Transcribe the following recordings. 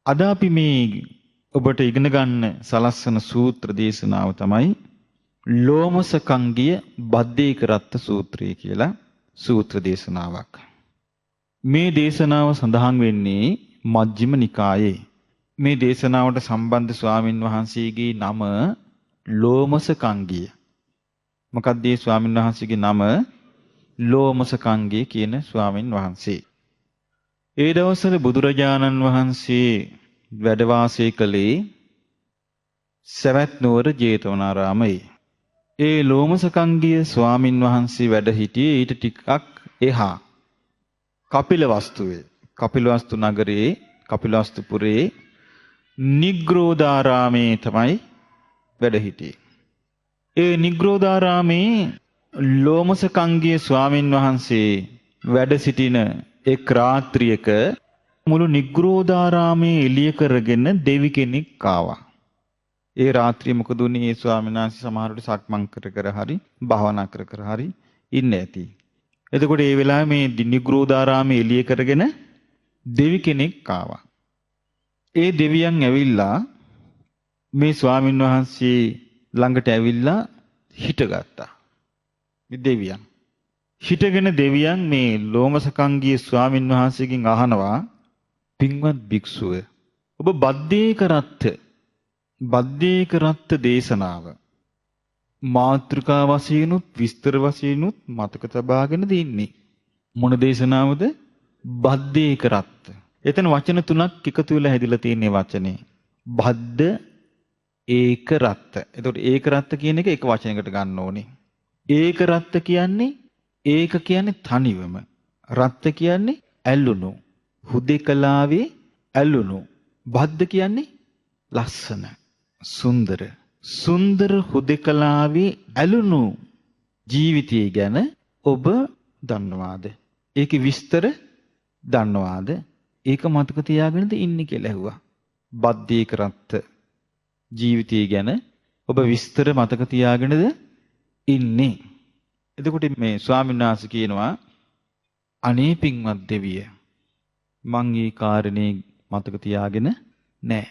අද අපි මේ ඔබට ඉගෙන ගන්න සලස්සන සූත්‍ර දේශනාව තමයි ලෝමසකංගිය බද්දේකරත්ත සූත්‍රය කියලා සූත්‍ර දේශනාවක්. මේ දේශනාව සඳහන් වෙන්නේ මජ්ක්‍ධිම නිකායේ. මේ දේශනාවට සම්බන්ධ ස්වාමින් වහන්සේගේ නම ලෝමසකංගිය. මොකක්ද මේ ස්වාමින් වහන්සේගේ නම? ලෝමසකංගිය කියන ස්වාමින් වහන්සේ. ඒ දවස්වල බුදුරජාණන් වහන්සේ වැඩ වාසය කළේ සවැත් නුවර ජේතවනාරාමයේ. ඒ ලෝමසකංගිය ස්වාමින් වහන්සේ වැඩ සිටියේ ඊට ටිකක් එහා කපිලවස්තුවේ. කපිලවස්තු නගරයේ කපිලවස්තුපුරේ නිග්‍රෝධාරාමේ තමයි වැඩ සිටියේ. ඒ නිග්‍රෝධාරාමේ ලෝමසකංගිය ස්වාමින් වහන්සේ වැඩ සිටින එක් රාත්‍රියක මුළු නිග්‍රෝධාරාමේ එළිය කරගෙන දෙවි කෙනෙක් ආවා. ඒ රාත්‍රිය මොකද උනේ? ඒ ස්වාමීන් වහන්සේ සමහරවිට සක්මන් කර හරි භාවනා කර හරි ඉන්න ඇති. එතකොට ඒ වෙලාවේ මේ නිග්‍රෝධාරාමේ එළිය කරගෙන දෙවි කෙනෙක් ආවා. ඒ දෙවියන් ඇවිල්ලා මේ ස්වාමීන් වහන්සේ ළඟට ඇවිල්ලා හිටගත්තා. මේ දෙවියන් හිටගෙන දෙවියන් මේ ලෝමසකංගිය ස්වාමින් වහන්සේගෙන් අහනවා, පින්වත් භික්ෂුව, ඔබ බද්දේකරත්ත දේශනාව මාතෘකා වශයෙන්ුත් විස්තර වශයෙන්ුත් මතක තබාගෙනද ඉන්නේ? මොන දේශනාවද? බද්දේකරත්ත. එතන වචන තුනක් එකතු වෙලා හැදිලා තියෙන වචනේ. බද්ද ඒකරත්ත. එතකොට ඒකරත්ත කියන එක එක වචනයකට ගන්න ඕනේ. ඒකරත්ත කියන්නේ ඒක කියන්නේ තනිවම. රත්ත කියන්නේ ඇල්ලුණු. හුදෙකලාවේ ඇල්ලුණු. බද්ද කියන්නේ ලස්සන, සුන්දර. සුන්දර හුදෙකලාවේ ඇලුණු ජීවිතය ගැන ඔබ දන්නවාද? ඒකේ විස්තර දන්නවාද? ඒක මතක තියාගෙනද ඉන්නේ කියලා ඇහුවා. බද්දේකරත්ත ජීවිතය ගැන ඔබ විස්තර මතක තියාගෙනද ඉන්නේ? එතකොට මේ ස්වාමීන් වහන්සේ කියනවා, අනේ පින්වත් දෙවිය, මං මේ කාරණේ මතක තියාගෙන නැහැ.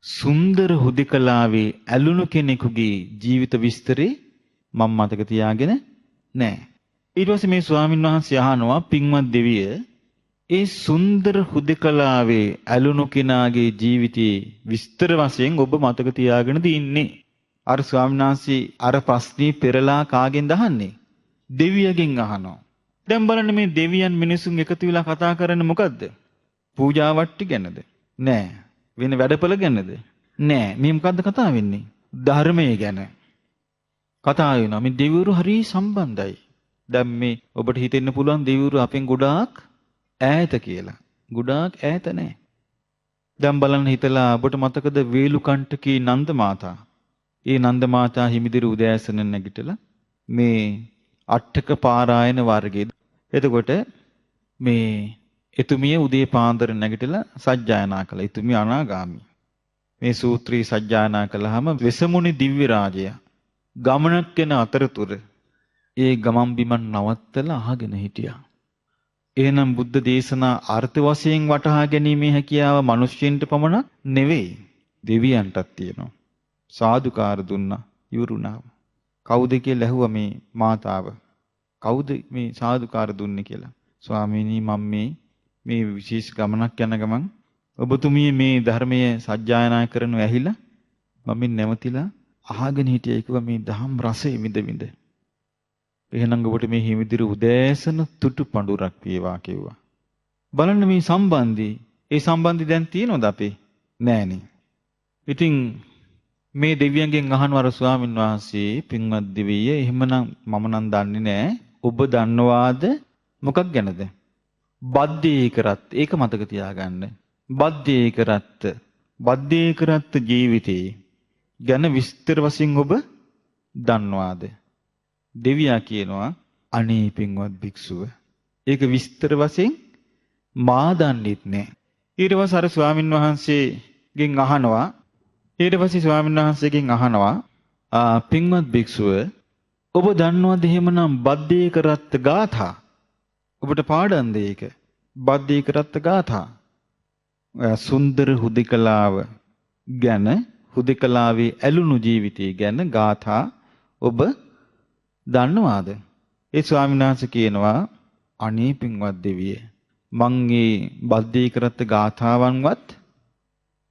සුන්දර හුදෙකලාවේ ඇලුණු කෙනෙකුගේ ජීවිත විස්තරේ මම මතක තියාගෙන නැහැ. ඊට පස්සේ මේ ස්වාමීන් වහන්සේ අහනවා, පින්වත් දෙවිය, ඒ සුන්දර හුදෙකලාවේ ඇලුණු කෙනාගේ ජීවිතයේ විස්තර වශයෙන් ඔබ මතක තියාගෙනද ඉන්නේ? අර ස්වාමීන් වහන්සේ අර ප්‍රශ්නේ පෙරලා කාගෙන්ද අහන්නේ? දෙවියගෙන් අහනවා. දැන් බලන්න මේ දෙවියන් මිනිසුන් එකතු වෙලා කතා කරන්නේ මොකද්ද? පූජා වට්ටි ගැනද? නෑ. වෙන වැඩපළ ගැනද? නෑ. මේ මොකද්ද කතා වෙන්නේ? ධර්මය ගැන කතා වෙනවා. මේ දෙවිවරු හරි සම්බන්ධයි. දැන් මේ ඔබට හිතෙන්න පුළුවන් දෙවිවරු අපෙන් ගොඩාක් ඈත කියලා. ගොඩාක් ඈත නෑ. දැන් බලන්න හිතලා ඔබට මතකද වේලුකණ්ඨකී නන්ද මාතා? ඒ නන්ද මාතා හිමිදිරි උදෑසන නැගිටලා මේ අට්ඨක පාරායන වර්ගයේ. එතකොට මේ එතුමිය උදේ පාන්දර නැගිටලා සජ්ජායනා කළා. එතුමිය අනාගාමි. මේ සූත්‍රය සජ්ජායනා කළාම වෙසමුණි දිව්‍ය රාජය ගමනක් යන අතරතුර ඒ ගමන් බිමන් නවත්තලා අහගෙන හිටියා. එහෙනම් බුද්ධ දේශනා අර්ථ වශයෙන් වටහා ගැනීමේ හැකියාව මිනිස්යන්ට පමණක් නෙවෙයි, දෙවියන්ටත් තියෙනවා. සාදුකාර දුන්නා, ඉවරුණා. කවුද කියලා ඇහුවා මේ මාතාව. කවුද මේ සාදුකාර දුන්නේ කියලා. ස්වාමීනි, මම මේ විශේෂ ගමනක් යන ගමන් ඔබතුමිය මේ ධර්මයේ සජ්ජායනා කරනු ඇහිලා මම නැවතිලා අහගෙන හිටියා. ඒක මේ දහම් රසය විඳ විඳ. එහෙනම් ඔබට මේ හිමිදිරි උදෑසන තුටු පඬුරක් වේවා කිව්වා. බලන්න මේ සම්බන්ධي. ඒ සම්බන්ධي දැන් තියෙනවද අපේ? නෑනේ. ඉතින් මේ දෙවියන්ගෙන් අහනවර ස්වාමීන් වහන්සේ, පින්වත් දෙවිය, එහෙමනම් මම නම් දන්නේ නෑ. ඔබ දන්නවාද මොකක් ගැනද? බද්දේකරත්ත. ඒක මතක තියාගන්න. බද්දේකරත්ත ජීවිතේ ගැන විස්තර වශයෙන් ඔබ දන්නවාද? දෙවියා කියනවා, අනේ පින්වත් භික්ෂුව, ඒක විස්තර වශයෙන් මා දන්නෙත් නෑ. ඊට පස්සේ අර ස්වාමීන් වහන්සේගෙන් අහනවා, පින්වත් භික්ෂුව, ඔබ දන්නවද එහෙමනම් බද්දේකරත්ත ගාථා? ඔබට පාඩම්ද ඒක? බද්දේකරත්ත ගාථා. සුන්දර හුදෙකලාව ගැන හුදෙකලාවේ ඇලුණු ජීවිතය ගැන ගාථා ඔබ දන්නවාද? ඒ ස්වාමීන් වහන්සේ කියනවා අනේ පින්වත් දෙවිය මං මේ බද්දේකරත් ගාථාවන්වත්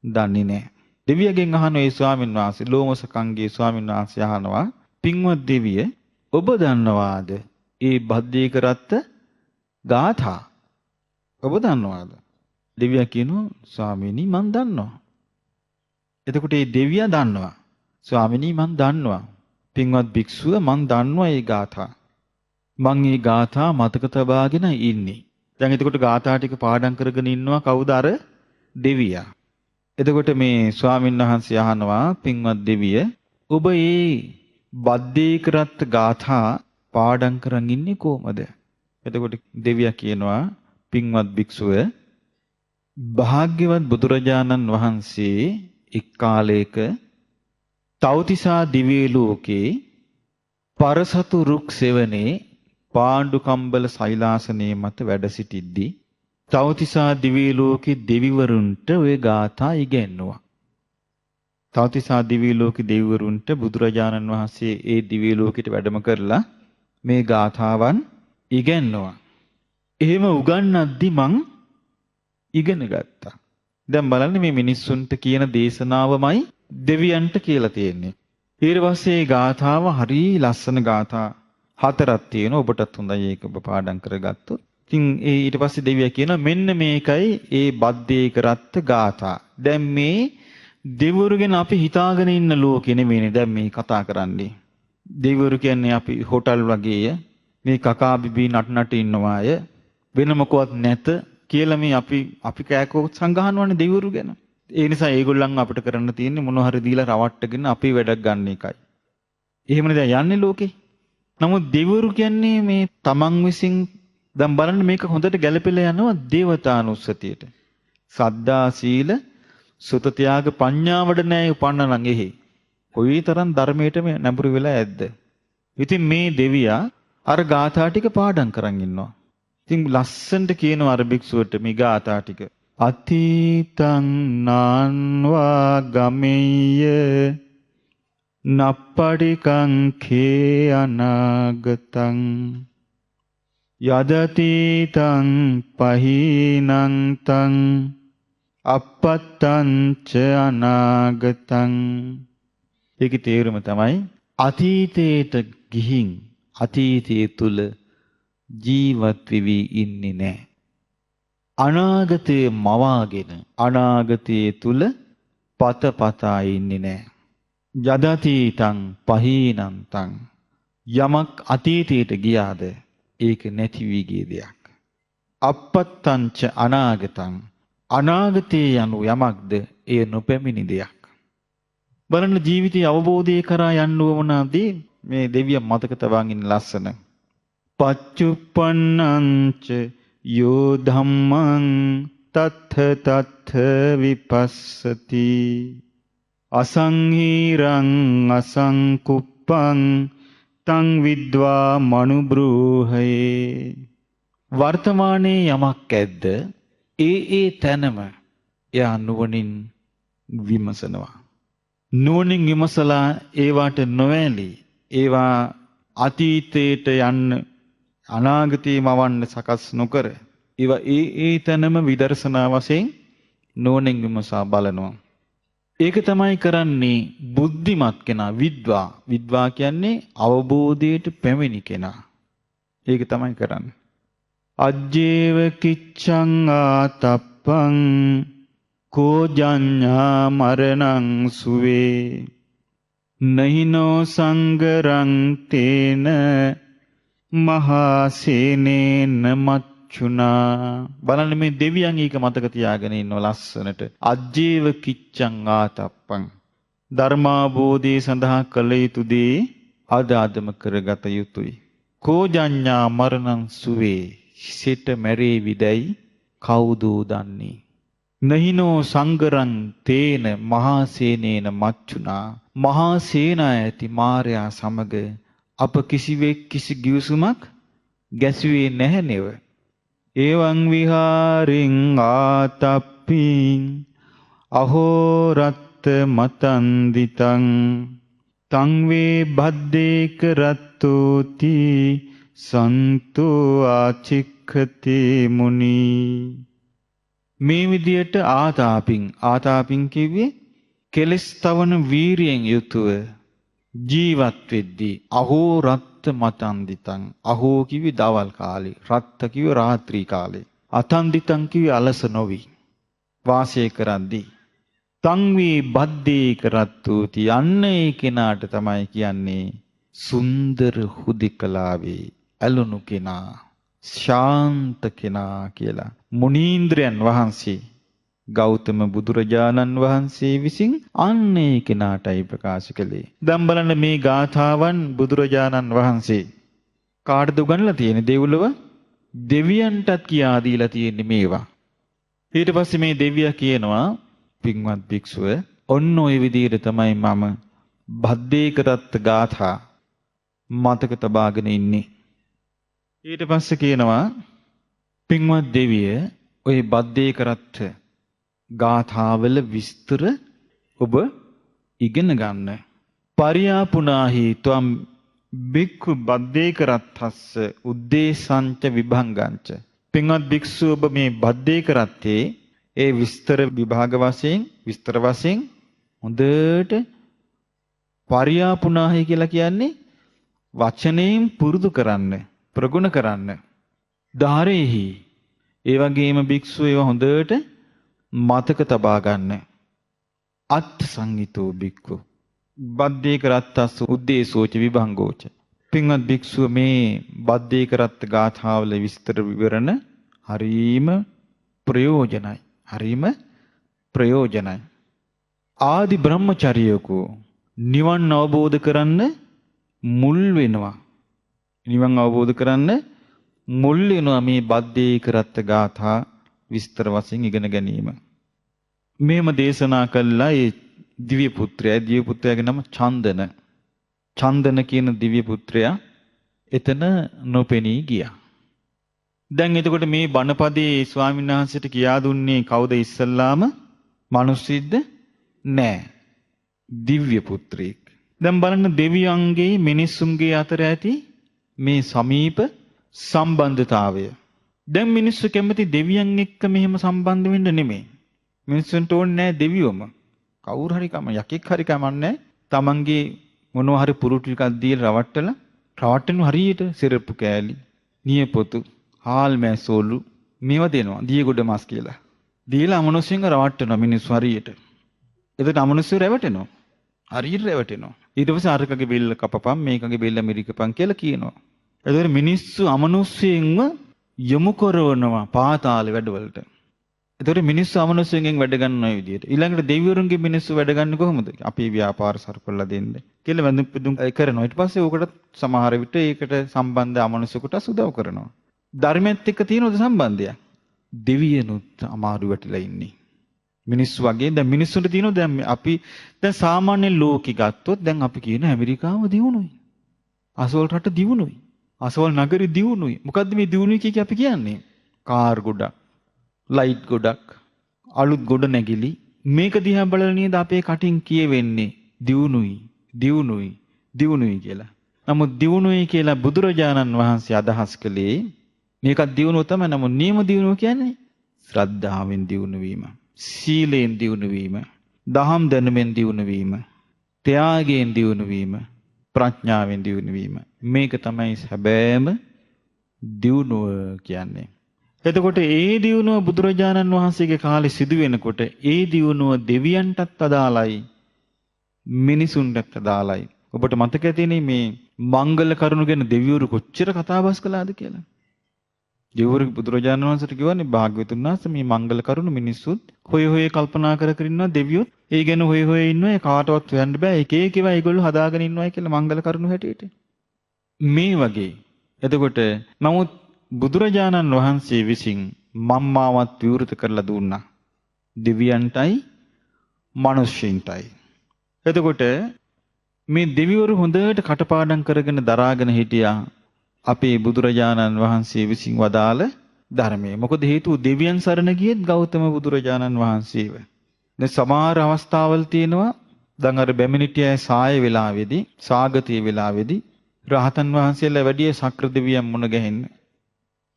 දන්නේ නැහැ. දෙවියගෙන් අහන ඒ ස්වාමීන් වහන්සේ ලෝමසකංගේ ස්වාමීන් වහන්සේ අහනවා පින්වත් දෙවිය ඔබ දන්නවාද ඒ බද්දේකරත් ගාථා? ඔබ දන්නවාද? දෙවියා කියනවා ස්වාමීනි මං දන්නවා. එතකොට මේ දෙවියා දන්නවා. ස්වාමීනි මං දන්නවා. පින්වත් භික්ෂුව මං දන්නවා මේ ගාථා. මං මේ ගාථා මතක තබාගෙන ඉන්නේ. දැන් එතකොට ගාථා ටික පාඩම් කරගෙන ඉන්නවා කවුද? අර දෙවියා. එතකොට මේ ස්වාමීන් වහන්සේ අහනවා පින්වත් දෙවිය ඔබ මේ බද්දේකරත් ගාථා පාඩම් කරන් ඉන්නේ කොහමද? එතකොට දෙවියා කියනවා පින්වත් භික්ෂුව භාග්‍යවත් බුදුරජාණන් වහන්සේ එක් කාලයක තව්තිසා දිව්‍ය ලෝකේ පරසතු රුක් සෙවණේ පාණ්ඩු කම්බල සෛලාසනයේ මත වැඩ සිටිද්දී තව්තිසා දිව්‍ය ලෝකේ දෙවිවරුන්ට ওই ගාථා ඉගෙනුවා. තව්තිසා දිව්‍ය ලෝකේ දෙවිවරුන්ට බුදුරජාණන් වහන්සේ ඒ දිව්‍ය ලෝකෙට වැඩම කරලා මේ ගාථාවන් ඉගෙනුවා. එහෙම උගන්වද්දි මං ඉගෙන ගත්තා. දැන් බලන්න මේ මිනිස්සුන්ට කියන දේශනාවමයි දෙවියන්ට කියලා තියෙන්නේ. ඊට පස්සේ මේ ගාථාව හරි ලස්සන ගාථා හතරක් තියෙනවා. ඔබටත් හොඳයි ඒක ඔබ පාඩම් කරගත්තොත්. ඉතින් ඒ ඊට පස්සේ දෙවියා කියනවා මෙන්න මේකයි ඒ බද්දේකරත් ගාථා. දැන් මේ දෙවිවරු ගැන අපි හිතාගෙන ඉන්න ලෝකෙ නෙමෙයිනේ දැන් මේ කතා කරන්නේ. දෙවිවරු කියන්නේ අපි හෝටල් වගේය. මේ කකා බිබී නට ඉන්නවා අය. වෙන මොකවත් නැත කියලා මේ අපි කෑකෝ සංගහනවනේ දෙවිවරු ගැන. ඒ නිසා ඒගොල්ලන් අපිට කරන්න තියෙන්නේ මොනවා හරි දීලා රවට්ටගෙන අපි වැඩක් ගන්න එකයි. එහෙමනේ දැන් යන්නේ ලෝකේ. නමුත් දෙවිවරු කියන්නේ මේ තමන් විසින් දැන් බලන්න මේක හොඳට ගැලපෙලා යනවා දේවතානුස්සතියට. සද්දා සීල සුත ත්‍යාග ප්‍රඥා වඩනෑ උපන්නනම් එහි. කොයිතරම් ධර්මයටම නැඹුරු වෙලා ඇද්ද? ඉතින් මේ දෙවියා අර ගාථා ටික පාඩම් කරන් ඉන්නවා. ඉතින් ලස්සනට කියනවා අර භික්ෂුවට මේ ගාථා ටික. අතීතං නාන්වා ගමෙය්‍ය නප්පටිකං khේ අනාගතං යදතීතං පහීනං තං අපත්තං ච අනාගතං. ඒකේ තේරුම තමයි අතීතයට ගිහින් අතීතයේ තුල ජීවත් වෙවි ඉන්නේ නැහැ. අනාගතයේ මවාගෙන අනාගතයේ තුල පතපතා ඉන්නේ නැහැ. යදතීතං පහීනං තං යමක් අතීතයට ගියාද ඒක නැති වී ගිය දෙයක්. අපත්තං ච අනාගතං අනාගතයේ යනු යමක්ද එය නොපැමිණි දෙයක්. බලන්න ජීවිතයේ අවබෝධය කරා යන්න වුණාදී මේ දෙවියන් මතක තබාගෙන ඉන්න ලස්සන. පච්චුප්පන්නං ච යෝ ධම්මං තත්ථ තත්ථ විපස්සති අසංහීරං අසංකුප්පං තං විද්වා මනුබ්‍රූහේ. වර්තමානයේ යමක් ඇද්ද ඒ තැනම එයා නුවණින් විමසනවා. නුවණින් විමසලා ඒවට නොඇලී ඒවා අතීතයට යන්න අනාගතේ මවන්න සකස් නොකර ඒවා ඒ තැනම විදර්ශනා වශයෙන් නුවණින් විමසා බලනවා. ඒක තමයි කරන්නේ බුද්ධිමත් කෙනා. විද්වා කියන්නේ අවබෝධයට පැමිණි කෙනා. ඒක තමයි කරන්නේ. අජ්ජේව කිච්ඡං ආතප්පං කෝජඤ්ඤා මරණං සුවේ නහිනෝ සංගරං තේන මහසේනේන මච්චුනා. බලන්න මේ දෙවියන් එක මතක තියාගෙන ඉන්නව ලස්සනට. අජ්ජේව කිච්ඡං ආතප්පං ධර්මාබෝධය සඳහා කළ යුතු දේ අදාදම කරගත යුතුයි. කෝජඤ්ඤා මරණං සුවේ සිත මැරේ විදයි කවුද දන්නේ. නහිනෝ සංගරං තේන මහසේනේන මච්චුනා. මහා සේනා ඇති මාරයා සමග අප කිසිවෙක් කිසි ගිවිසුමක් ගැසුවේ නැහැ නෙව. එවං විහාරින් ආතප්ප ආතාපින් අහෝ රත්ත මතන්දිතං තං වේ බද්දේක රත්තෝති සන්තෝ ආචික්ඛති මුනි. මේ විදියට ආතාපින් කිව්වේ කෙලස් තවන වීරියෙන් යුතුව ජීවත් වෙද්දී අහෝ රත්ත මතන්දිතං අහෝ කිව්වේ දවල් කාලේ රත්ත කිව්වේ රාත්‍රී කාලේ අතන්දිතං කිව්වේ අලස නොවි වාසය කරද්දී තං වී බද්දේ කරත්තෝති අන්න ඒ කෙනාට තමයි කියන්නේ සුන්දර හුදෙකලාවේ ඇලුණු කෙනා ශාන්ත කෙනා කියලා. මුනීන්ද්‍රයන් වහන්සේ ගෞතම බුදුරජාණන් වහන්සේ විසින් අන්න ඒ කෙනාටයි ප්‍රකාශ කළේ. දැන් බලන්න මේ ගාථාවන් බුදුරජාණන් වහන්සේ කාටද උගන්ලා තියෙන්නේ? දෙව්ලොව දෙවියන්ටත් කියා දීලා තියෙන්නේ මේවා. ඊට පස්සේ මේ දෙවියා කියනවා පින්වත් භික්ෂුව ඔන්න ඔය විදිහට තමයි මම බද්දේකරත්ත ගාථා මතක තබාගෙන ඉන්නේ. ඊට පස්සේ කියනවා පින්වත් දෙවිය ඔය බද්දේකරත්ත ගාථාවල විස්තර ඔබ ඉගෙන ගන්න. පරියාපුනාහි ත්වම් බික්ඛු බද්දේකරත්තස්ස උද්දේශංච විභංගංච. පින්වත් භික්ෂුව ඔබ මේ බද්දේකරත්තේ ඒ විස්තර විභාග විස්තර වශයෙන් හොඳට පරියාපුනාහි කියලා කියන්නේ වචනයෙන් පුරුදු කරන්න, ප්‍රගුණ කරන්න. ධාරේහි ඒ වගේම භික්ෂුව ඒවා හොඳට මතක තබා ගන්න. අත් සංගීතෝ භික්ඛු බද්දේකරත්තස්ස උද්දේශෝච විභංගෝච. පින්වත් භික්ෂුව මේ බද්දේකරත්ත ගාථාවල විස්තර විවරණ හරීම ප්‍රයෝජනයි. ආදි බ්‍රහ්මචර්යකෝ නිවන් අවබෝධ කරන්න මුල් වෙනවා. නිවන් අවබෝධ කරන්න මුල් වෙනවා මේ බද්දේකරත්ත ගාථා විස්තර වශයෙන් ඉගෙන ගැනීම. මේම දේශනා කළා ඒ දිව්‍ය පුත්‍රයාගේ නම චන්දන කියන දිව්‍ය පුත්‍රයා එතන නොපෙනී ගියා. දැන් එතකොට මේ බණපදේ ස්වාමීන් වහන්සේට කියා දුන්නේ කවුද ඉස්සල්ලාම? මිනිස්සුද්ද? නෑ. දිව්‍ය පුත්‍රයෙක්. දැන් බලන්න දෙවියන්ගේ මිනිසුන්ගේ අතර ඇති මේ සමීප සම්බන්ධතාවය. දැන් මිනිස්සු කැමති දෙවියන් එක්ක මෙහෙම සම්බන්ධ වෙන්න නෙමෙයි. මිනිස්සුන්ට ඕනේ නෑ දෙවියොම. කවුරු හරි යකෙක් හරි කමන්නේ. තමන්ගේ මොනවා හරි පුරුටු ටිකක් දීලා රවට්ටන හරියට සිරප්පු කෑලි, නියපොතු, හාල් මැසෝලු මේවා දෙනවා. දියගොඩ මස් කියලා. දීලා අමනුෂ්‍යංග රවට්ටනවා මිනිස්සු හරියට. එතකොට අමනුෂ්‍යව රැවටෙනවා. හරියට රැවටෙනවා. ඊට පස්සේ අරකගේ බෙල්ල කපපන් මේකගේ බෙල්ල මිරිකපන් කියලා කියනවා. එතකොට මිනිස්සු අමනුෂ්‍යයෙන්ම යොමු කරනවා පාතාල වැඩවලට. එතකොට මිනිස්සු අමනුෂ්‍යයෙන් වැඩ ගන්න ඔය විදියට. ඊළඟට දෙවිවරුන්ගේ මිනිස්සු වැඩ ගන්න කොහොමද? අපි ව්‍යාපාර සරකල්ලා දෙන්න කියලා වැඳුම් පිදුම් කරනවා. ඊට පස්සේ ඕකට සමහර විට ඒකට සම්බන්ධ අමනුෂ්‍යකට උදව් කරනවා. ධර්මයත් එක්ක තියෙනවද සම්බන්ධයක්? දෙවියනුත් අමාරු වැටිලා ඉන්නේ. මිනිස්සු වගේ දැන් මිනිස්සුන්ට තියෙනවා දැන් අපි දැන් සාමාන්‍ය ලෝකෙ ගත්තොත් දැන් අපි කියන ඇමරිකාව දියුණුයි. අසවල් රට දියුණුයි. අසවල් නගරෙ දියුණුයි. මොකද්ද මේ දියුණුයි කිය අපි කියන්නේ? කාර් ගොඩක්, ලයිට් ගොඩක්, අලුත් ගොඩ නැගිලි. මේක දිහා බලලා නේද අපේ කටින් කියවෙන්නේ දියුණුයි කියලා. නමුත් දියුණුයි කියලා බුදුරජාණන් වහන්සේ අදහස් කළේ මේකත් දියුණුව තමයි. නමුත් නියම දියුණුව කියන්නේ ශ්‍රද්ධාවෙන් දියුණු වීම, සීලයෙන් දියුණු වීම, දහම් දැනුමෙන් දියුණු වීම, ත්‍යාගයෙන් දියුණු වීම, ප්‍රඥාවෙන් දියුණු වීම. මේක තමයි හැබෑම දියුණුව කියන්නේ. එතකොට ඒ දියුණුව බුදුරජාණන් වහන්සේගේ කාලේ සිදු වෙනකොට ඒ දියුණුව දෙවියන්ටත් අදාළයි, මිනිසුන්ටත් අදාළයි. ඔබට මතක ඇතිනේ මේ මංගල කරුණු ගැන දෙවිවරු කොච්චර කතාබස් කළාද කියලා. දෙවිවරු බුදුරජාණන් වහන්සේට කියවනේ භාග්‍යවතුන් වහන්සේ මේ මංගල කරුණු මිනිස්සුත් හොය කල්පනා කර ඉන්නවා, දෙවියොත් ඒ ගැන හොය ඉන්නවා. ඒ කාටවත් හොයන්න බෑ. එක ඒවා ඒගොල්ලෝ හදාගෙන ඉන්නවා කියලා මංගල කරුණු හැටියට. මේ වගේ. එතකොට නමුත් බුදුරජාණන් වහන්සේ විසින් මම්මාවත් විවෘත කරලා දුන්නා. දෙවියන්ටයි මිනිස්සුන්ටයි. එතකොට මේ දෙවිවරු හොඳට කටපාඩම් කරගෙන දරාගෙන හිටියා අපේ බුදුරජාණන් වහන්සේ විසින් වදාළ ධර්මයේ. මොකද හේතුව දෙවියන් සරණ ගියෙත් ගෞතම බුදුරජාණන් වහන්සේව. දැන් සමහර අවස්ථාවල් තියෙනවා දැන් අර බැමිණිටියයි සාය වෙලාවේදී සාගතී වෙලාවේදී රහතන් වහන්සේලා වැඩි සක්‍ර දෙවියන් මුණ ගැහෙන්න.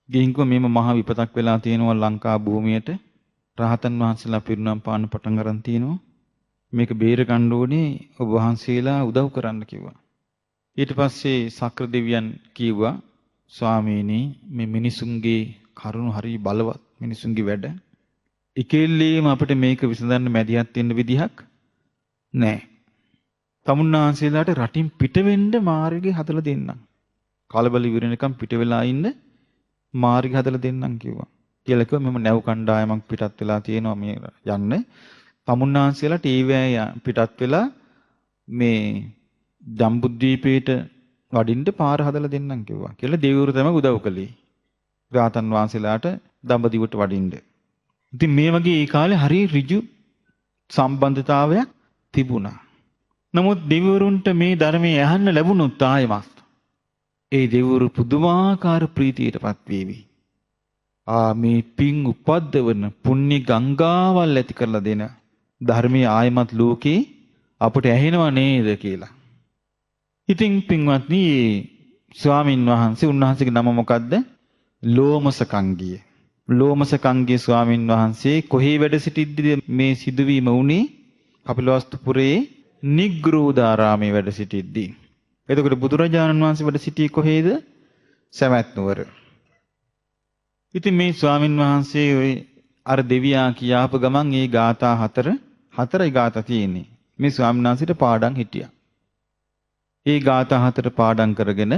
ගිහින්කෝ මේම මහ විපතක් වෙලා තියෙනවා ලංකා භූමියට. රහතන් වහන්සේලා පිරිනම් පාන්න පටන් ගන්න තියෙනවා. මේක බේර ගන්න ඕනේ ඔබ වහන්සේලා උදව් කරන්න කිව්වා. ඊට පස්සේ සක්‍ර දෙවියන් කිව්වා ස්වාමීනි මේ මිනිසුන්ගේ කරුණ හරි බලවත් මිනිසුන්ගේ වැඩ. එකෙල්ලේම අපිට මේක විසඳන්න මැදිහත් වෙන්න විදිහක් නැහැ. තමුන්නාන්සේලාට රටින් පිට වෙන්න මාර්ගය හදලා දෙන්නම්. කලබල ඉවරනකම් පිට වෙලා ඉන්න මාර්ගය හදලා දෙන්නම් කිව්වා. කියලා කිව්වා මෙම නැව් කණ්ඩායමක් පිටත් වෙලා තියෙනවා මේ යන්න. තමුන්නාන්සේලාට ඒවැය පිටත් වෙලා මේ ජම්බුද්වීපයට වඩින්න පාර හදලා දෙන්නම් කිව්වා. කියලා දෙවිවරු තමයි උදව් කළේ. රාතන් වහන්සේලාට දඹදිවට වඩින්න. ඉතින් මේ වගේ ඒ කාලේ හරි ඍජු සම්බන්ධතාවයක් තිබුණා. නමුත් දෙවිවරුන්ට මේ ධර්මයේ අහන්න ලැබුණොත් ආයෙමත් ඒ දෙවිවරු පුදුමාකාර ප්‍රීතියටපත් වේවි. මේ පිං උපද්දවන පුණ්‍ය ගංගාවල් ඇති කරලා දෙන ධර්මයේ ආයෙමත් ලෝකේ අපට ඇහෙනව නේද කියලා. ඉතින් පින්වත්නි ස්වාමින් වහන්සේ උන්වහන්සේගේ නම මොකද්ද? ලෝමසකංගිය. ලෝමසකංගිය ස්වාමින් වහන්සේ කොහේ වැඩ සිටිද්දිද මේ සිදුවීම වුණේ? කපිලවස්තුපුරේ නිග්‍රෝධාරාමයේ වැඩ සිටිද්දී. එතකොට බුදුරජාණන් වහන්සේ වැඩ සිටියේ කොහේද? සවැත් නුවර. ඉතින් මේ ස්වාමින් වහන්සේ ඔය අර දෙවියා කියාපු ගමන් මේ ગાථා හතරයි ગાථා තියෙන්නේ. මේ ස්වාමීන් වහන්සේට පාඩම් හිටියා. ඒ ગાථා හතර පාඩම් කරගෙන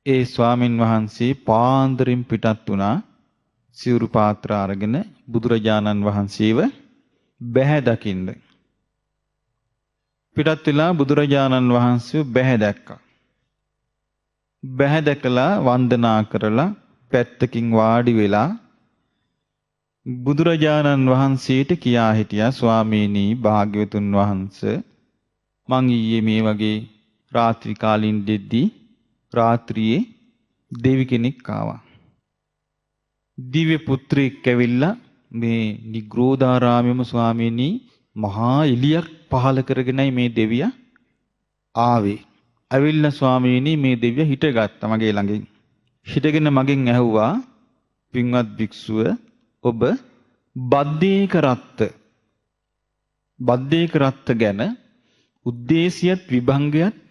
ඒ ස්වාමින් වහන්සේ පාන්දරින් පිටත් වුණා. සිවුරු පාත්‍ර අරගෙන බුදුරජාණන් වහන්සේව බැහැ දකින්න. පිටත් වෙලා බුදුරජාණන් වහන්සේව බැහැ දැක්කා. බැහැ දැකලා වන්දනා කරලා පැත්තකින් වාඩි වෙලා බුදුරජාණන් වහන්සේට කියා හිටියා ස්වාමීනි භාග්‍යවතුන් වහන්සේ මං ඊයේ මේ වගේ රාත්‍රී කාලින් දෙද්දී රාත්‍රියේ දෙවි කෙනෙක් ආවා. දිව්‍ය පුත්‍රයෙක් ඇවිල්ලා මේ නිග්‍රෝධාරාමයේම ස්වාමීනි මහා එළියක් පහල කරගෙනයි මේ දෙවියා ආවේ. ඇවිල්ලා ස්වාමීනි මේ දෙවියා හිටගත්තා මගේ ළඟින්. හිටගෙන මගෙන් ඇහුවා පින්වත් භික්ෂුව ඔබ බද්දේක රත්ත ගැන උද්දේශයත් විභංගයත්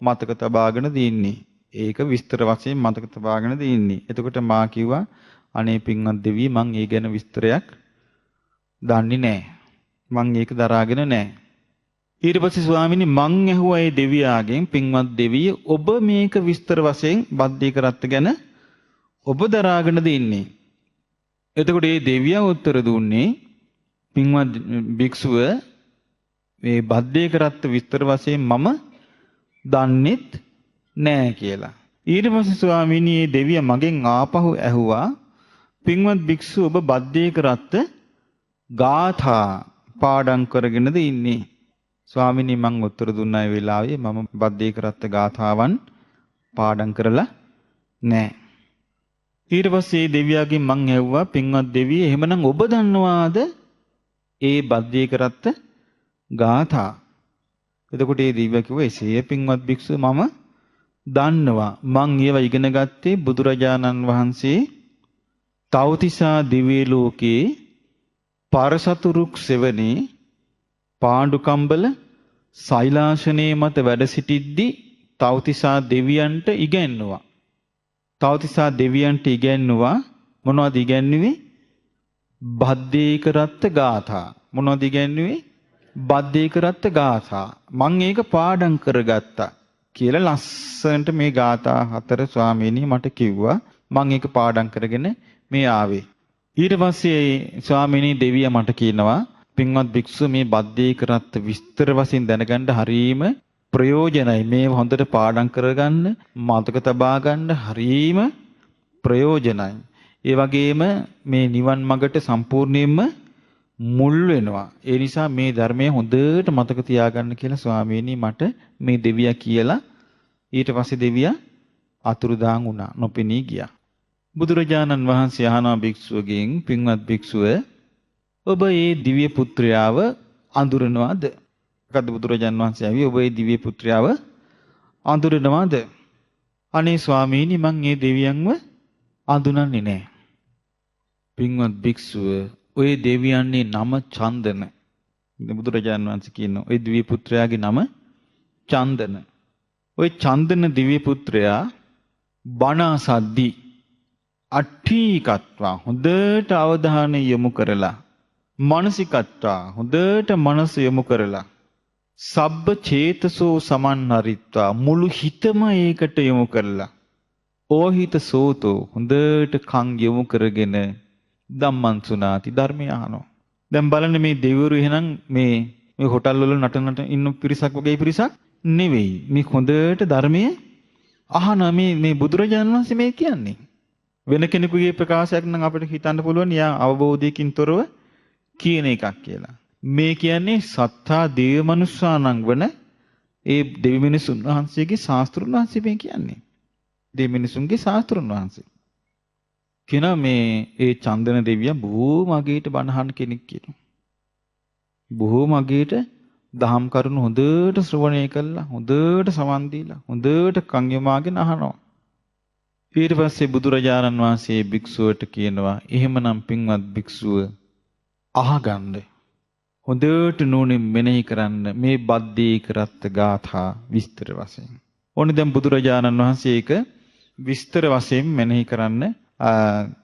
මතක තබාගෙන දින්නේ. ඒක විස්තර වශයෙන් මතක තබාගෙන දින්නේ. එතකොට මා කිව්වා අනේ පින්වත් දෙවිය මං ඒ ගැන විස්තරයක් දන්නේ නැහැ. මං ඒක දරාගෙන නැහැ. ඊට පස්සේ ස්වාමීනි මං ඇහුවා ඒ දෙවියාගෙන් පින්වත් දෙවිය ඔබ මේක විස්තර වශයෙන් බද්දේක රත්ත ගැන ඔබ දරාගෙන දින්නේ. එතකොට මේ දෙවියා උත්තර දුන්නේ පින්වත් භික්ෂුව මේ බද්දේක රත්ත විස්තර වශයෙන් මම දන්නෙත් නෑ කියලා. ඊට පස්සේ ස්වාමීනි මේ දෙවියා මගෙන් ආපහු ඇහුවා පින්වත් භික්ෂුව ඔබ බද්දේක රත්ත ගාථා පාඩම් කරගෙනද ඉන්නේ? ස්වාමීනි මං උත්තර දුන්නා ඒ වෙලාවේ මම බද්දේක රත්ත ගාථාවන් පාඩම් කරලා නෑ. ඊට පස්සේ දෙවියාගෙන් මං ඇහුවා පින්වත් දෙවිය එහෙමනම් ඔබ දන්නවාද ඒ බද්දේක රත්ත ගාථා? එතකොට ඒ දිව්‍ය කිව්වා එසේ පින්වත් භික්ෂුව මම දන්නවා. මං ඒවා ඉගෙන ගත්තේ බුදුරජාණන් වහන්සේ තවතිසා දිව්‍ය ලෝකේ පරසතුරුක් සෙවණේ පාණ්ඩුකම්බල සෛලාසනේ මත වැඩ සිටිද්දී තවතිසා දෙවියන්ට ඉගැන්නුවා. තවතිසා දෙවියන්ට ඉගැන්නුවා මොනවද ඉගැන්නුවේ? බද්දේක රත්ත ගාථා. මොනවද ඉගැන්නුවේ? බද්දේක රත්ත ගාථා. මං ඒක පාඩම් කරගත්තා කියලා ලස්සනට මේ ගාථා හතර ස්වාමීනි මට කිව්වා. මං ඒක පාඩම් කරගෙන මේ ආවේ. ඊට පස්සේ ස්වාමීනි දෙවියා මට කියනවා පින්වත් භික්ෂුව මේ බද්දේක රත්ත විස්තර වශයෙන් දැනගන්න හරීම ප්‍රයෝජනයි. මේ හොඳට පාඩම් කරගන්න මතක තබා ගන්න හරීම ප්‍රයෝජනයි. ඒ වගේම මේ නිවන් මඟට සම්පූර්ණයෙන්ම මුල් වෙනවා. ඒ නිසා මේ ධර්මය හොඳට මතක තියාගන්න කියලා ස්වාමීනි මට මේ දෙවියා කියලා ඊට පස්සේ දෙවියා අතුරුදාන් වුණා. නොපෙනී ගියා. බුදුරජාණන් වහන්සේ අහනවා භික්ෂුවගෙන්, පින්වත් භික්ෂුව ඔබ මේ දිව්‍ය පුත්‍රයාව අඳුරනවාද? මොකද්ද බුදුරජාණන් වහන්සේ ආවි ඔබ මේ දිව්‍ය පුත්‍රයාව අඳුරනවාද? අනේ ස්වාමීනි මං මේ දෙවියන්ව අඳුනන්නේ නැහැ. පින්වත් භික්ෂුව ඔය දෙවියන්ගේ නම චන්දන. බුදුරජාණන් වහන්සේ කියනවා ඔය දිව්‍ය පුත්‍රයාගේ නම චන්දන. ඔය චන්දන දිව්‍ය පුත්‍රයා බණ අසද්දී අට්ඨීකත්වා හොඳට අවධානය යොමු කරලා මානසිකත්වා හොඳට මනස යොමු කරලා සබ්බ චේතසෝ සමන්හරිත්වා මුළු හිතම ඒකට යොමු කරලා ඕහිත සෝතෝ හොඳට කන් යොමු කරගෙන ධම්මං සුනාති ධර්මය අහනවා. දැන් බලන්න මේ දෙවිවරු එහෙනම් මේ හොටල් වල නටනට ඉන්න පිරිසක් වගේ පිරිසක් නෙවෙයි. මේ හොඳට ධර්මයේ අහන මේ බුදුරජාණන් වහන්සේ මේ කියන්නේ. වෙන කෙනෙකුගේ ප්‍රකාශයක් නම් අපිට හිතන්න පුළුවන් යා අවබෝධයකින් තොරව කියන එකක් කියලා. මේ කියන්නේ සත්තා දේව මනුස්සානං වන ඒ දෙවි මිනිසුන් වහන්සේගේ ශාස්ත්‍රුන් වහන්සේ මේ කියන්නේ. දෙවි මිනිසුන්ගේ ශාස්ත්‍රුන් වහන්සේ. කියනවා මේ ඒ චන්දන දෙවියා බොහෝම අගේට බණහන් කෙනෙක් කියනවා. බොහෝම අගේට දහම් කරුණු හොඳට ශ්‍රවණය කළා, හොඳට සමන් දීලා, හොඳට කන් යොමාගෙන අහනවා. ඊට පස්සේ බුදුරජාණන් වහන්සේ භික්ෂුවට කියනවා එහෙමනම් පින්වත් භික්ෂුව අහගන්න. හොඳට නෝනේ මෙනෙහි කරන්න මේ බද්දේ කරත්ත ගාථා විස්තර වශයෙන්. ඕනේ දැන් බුදුරජාණන් වහන්සේ ඒක විස්තර වශයෙන් මෙනෙහි කරන්න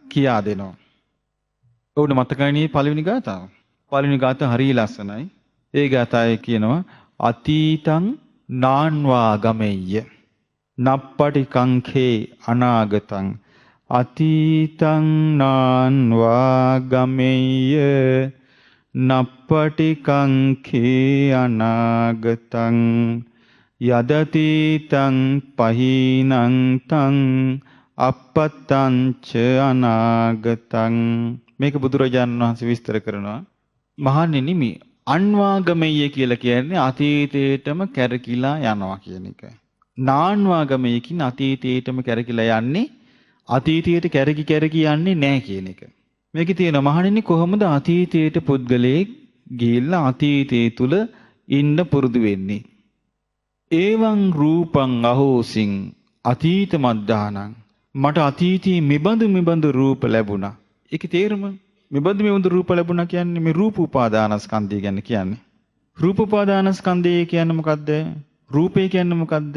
කියා දෙනවා. ඕනේ මතකයිනේ පළවෙනි ගාථාව. පළවෙනි ගාථා හරිය ලස්සනයි. ඒ ගාථාවේ කියනවා අතීතං නාන්වා ගමෙය්‍ය නප්පටි කංඛේ අනාගතං අතීතං නාන්වා ගමෙය්‍ය නප්පටි කංඛේ අනාගතං යදතීතං පහීනං තං අපත්තං ච අනාගතං. මේක බුදුරජාණන් වහන්සේ විස්තර කරනවා. මහණෙනි මේ අන්වාගමය කියලා කියන්නේ අතීතයටම කැරකිලා යනවා කියන එක. නාන්වාගමය කියන්නේ අතීතයටම කැරකිලා යන්නේ අතීතයට කැරකි යන්නේ නැහැ කියන එක. මේකේ තියෙන මහණෙනි කොහොමද අතීතයට පුද්ගලයෙක් ගිහිල්ලා අතීතයේ තුල ඉන්න පුරුදු වෙන්නේ? ඒවං රූපං අහෝසින් අතීත මද්දානං මට අතීතයේ මෙබඳු රූප ලැබුණා. ඒකේ තේරුම මෙබඳු රූප ලැබුණා කියන්නේ මේ රූප උපාදානස්කන්ධය ගැන කියන්නේ. රූප උපාදානස්කන්ධය කියන්නේ මොකද්ද? රූපය කියන්නේ මොකද්ද?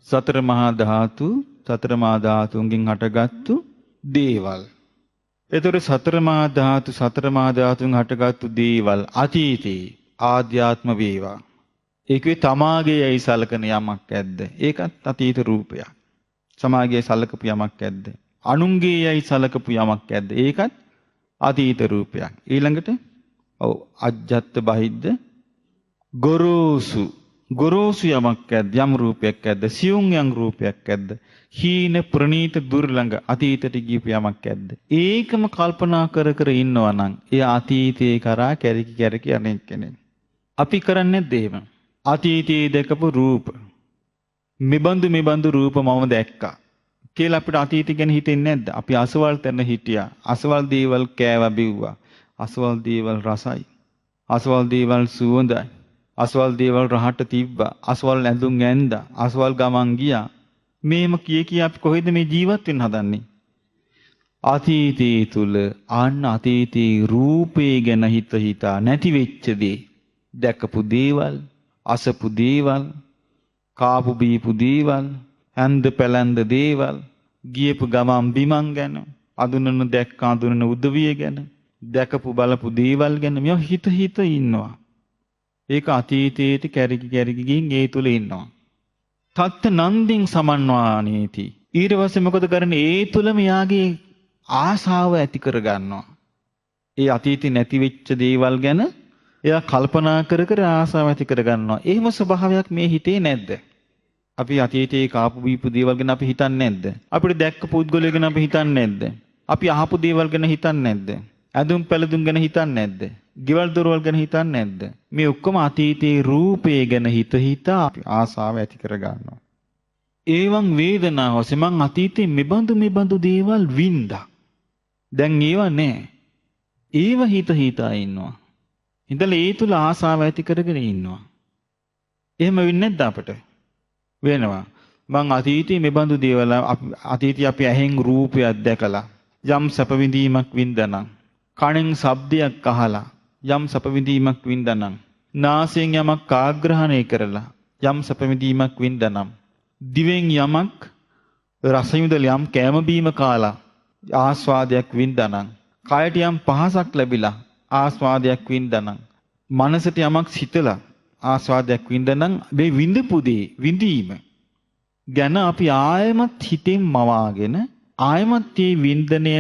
සතර මහා ධාතුන්ගෙන් හටගත්තු දේවල්. ඒතර සතර මහා ධාතුන් හටගත්තු දේවල් අතීතේ ආධ්‍යාත්ම වේවා. ඒකේ තමාගේ යයි සලකන යමක් ඇද්ද? ඒකත් අතීත රූපයක්. සමාගයේ සලකපු යමක් ඇද්ද? අනුන්ගේ යයි සලකපු යමක් ඇද්ද? ඒකත් අතීත රූපයක්. ඊළඟට අජ්ජත් බහිද්ද ගොරෝසු යමක් ඇද්ද? යම් රූපයක් ඇද්ද? සියුම් යම් රූපයක් ඇද්ද? හීන ප්‍රනීත දුර්ලංග අතීතයට ගියපු යමක් ඇද්ද? ඒකම කල්පනා කර ඉන්නවා නම් එයා අතීතේ කරා කැරකි අනෙක් කෙනෙක්. අපි කරන්නේ නැද්ද එහෙම? අතීතයේ දැකපු රූප මෙබඳු රූප මම දැක්කා කියලා අපිට අතීතය ගැන හිතෙන්නේ නැද්ද? අපි අසවල් තැන හිටියා. අසවල් දේවල් කෑවා බිව්වා. අසවල් දේවල් රසයි. අසවල් දේවල් සුවඳයි. අසවල් දේවල් රහට තිබ්බා. අසවල් ඇඳුම් ඇඳා. අසවල් ගමන් ගියා. මේම කිය අපි කොහෙද මේ ජීවත් වෙන්න හදන්නේ? අතීතයේ තුල අතීතයේ රූපේ ගැන හිතා නැති වෙච්ච දේ, දැකපු දේවල්, අසපු දේවල්, කාපු බීපු දේවල්, ඇඳ පැළඳ දේවල්, ගියපු ගමන් බිමන් ගැන, අඳුනන උදවිය ගැන, දැකපු බලපු දේවල් ගැන මෙව හිත ඉන්නවා. ඒක අතීතයේට කැරකි ගින් ඒ තුල ඉන්නවා. තත්ත නන්දින් සමන්වානීති. ඊට පස්සේ මොකද කරන්නේ? ඒ තුලම යාගේ ආසාව ඇති කර ගන්නවා. ඒ අතීතේ නැති වෙච්ච දේවල් ගැන එයා කල්පනා කර ආසාව ඇති කර ගන්නවා. එහෙම ස්වභාවයක් මේ හිතේ නැද්ද? අපි අතීතයේ කාපු බීපු දේවල් ගැන අපි හිතන්නේ නැද්ද? අපිට දැක්ක පුද්ගලයෝ ගැන අපි හිතන්නේ නැද්ද? අපි අහපු දේවල් ගැන හිතන්නේ නැද්ද? ඇඳුම් පැළඳුම් ගැන හිතන්නේ නැද්ද? ගෙවල් දොරවල් ගැන හිතන්නේ නැද්ද? මේ ඔක්කොම අතීතයේ රූපේ ගැන හිත ආසාව ඇති කර ගන්නවා. ඒවන් වේදනාව වශයෙන් මං අතීතේ මෙබඳු දේවල් වින්දා. දැන් ඒව නැහැ. ඒව හිතා ඉන්නවා. ඉඳලා ඒ තුල ආසාව ඇති කරගෙන ඉන්නවා. එහෙම වෙන්නේ නැද්ද අපට? වෙනවා. මං අතීතේ මෙබඳු දේවල් අතීතේ අපි ඇහෙන් රූපයක් දැකලා යම් සැප විඳීමක් වින්දානම්, කනෙන් ශබ්දයක් අහලා යම් සැප විඳීමක් වින්දානම්, නාසයෙන් යමක් ආග්‍රහණය කරලා යම් සැප විඳීමක් වින්දානම්, දිවෙන් යමක් රස විඳලා යම් කෑම බීම කාලා ආස්වාදයක් වින්දානම්, කයට යම් පහසක් ලැබිලා ආස්වාදයක් වින්දානම්, මනසට යමක් සිතලා ආස්වාදයක් වින්දානම් මේ විඳපු දේ විඳීම ගැන අපි ආයමත් හිතෙන් මවාගෙන ආයමත් මේ වින්දනය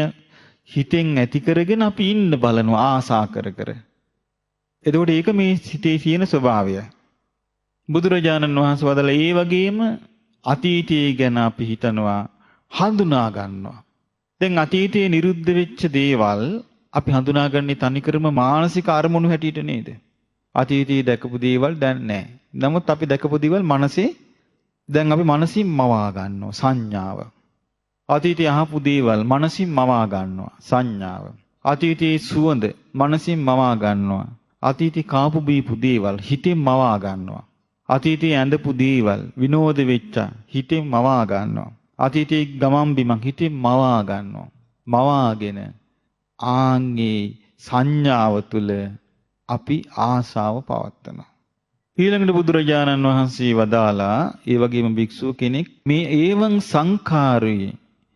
හිතෙන් ඇති කරගෙන අපි ඉන්න බලනවා ආසා කර කර. එතකොට ඒක මේ හිතේ තියෙන ස්වභාවය. බුදුරජාණන් වහන්සේ වදාළ ඒ වගේම අතීතයේ ගැන අපි හිතනවා හඳුනා ගන්නවා. දැන් අතීතයේ නිරුද්ධ වෙච්ච දේවල් අපි හඳුනාගන්නේ තනිකරම මානසික අරමුණු හැටියට නේද? අතීතයේ දැකපු දේවල් දැන් නැහැ. නමුත් අපි දැකපු දේවල් මනසේ දැන් අපි මනසින් මවා ගන්නවා සංඥාව. අතීතයේ අහපු දේවල් මනසින් මවා ගන්නවා සංඥාව. අතීතයේ සුවඳ මනසින් මවා ගන්නවා. අතීතේ කාපු බීපු දේවල් හිතෙන් මවා ගන්නවා. අතීතයේ ඇඳපු දේවල් විනෝද වෙච්ච හිතෙන් මවා ගන්නවා. අතීතයේ ගමන් බිමන් හිතෙන් මවා ගන්නවා. මවාගෙන ආන්ගේ සංඥාව තුළ අපි ආසාව පවත්නවා. ඊළඟට බුදුරජාණන් වහන්සේ වදාලා ඒ වගේම භික්ෂුව කෙනෙක් මේ ඒවං සංඛාරේ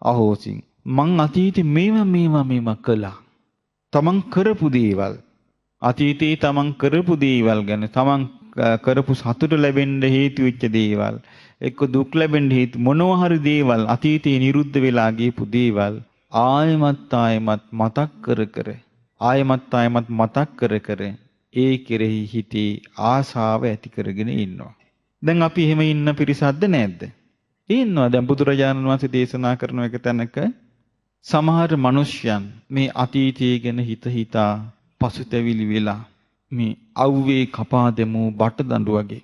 අහෝසින් මං අතීතේ මේවා කළා. තමන් කරපු දේවල් අතීතේ තමන් කරපු දේවල් ගැන තමන් කරපු සතුට ලැබෙන්න හේතු වෙච්ච දේවල් එක්ක දුක් ලැබෙන්න හේතු මොනවා හරි දේවල් අතීතේ නිරුද්ධ වෙලා ගියපු දේවල් ආයමත් මතක් කර කර ඒ කෙරෙහි හිතේ ආසාව ඇති කරගෙන ඉන්නවා. දැන් අපි එහෙම ඉන්න පිරිසක්ද නැද්ද? ඉන්නවා. දැන් බුදුරජාණන් වහන්සේ දේශනා කරන එක තැනක සමහර මිනිස්යන් මේ අතීතය ගැන හිතා පසුතැවිලි වෙලා මේ අව්වේ කපා දෙමු බටදඬු වගේ.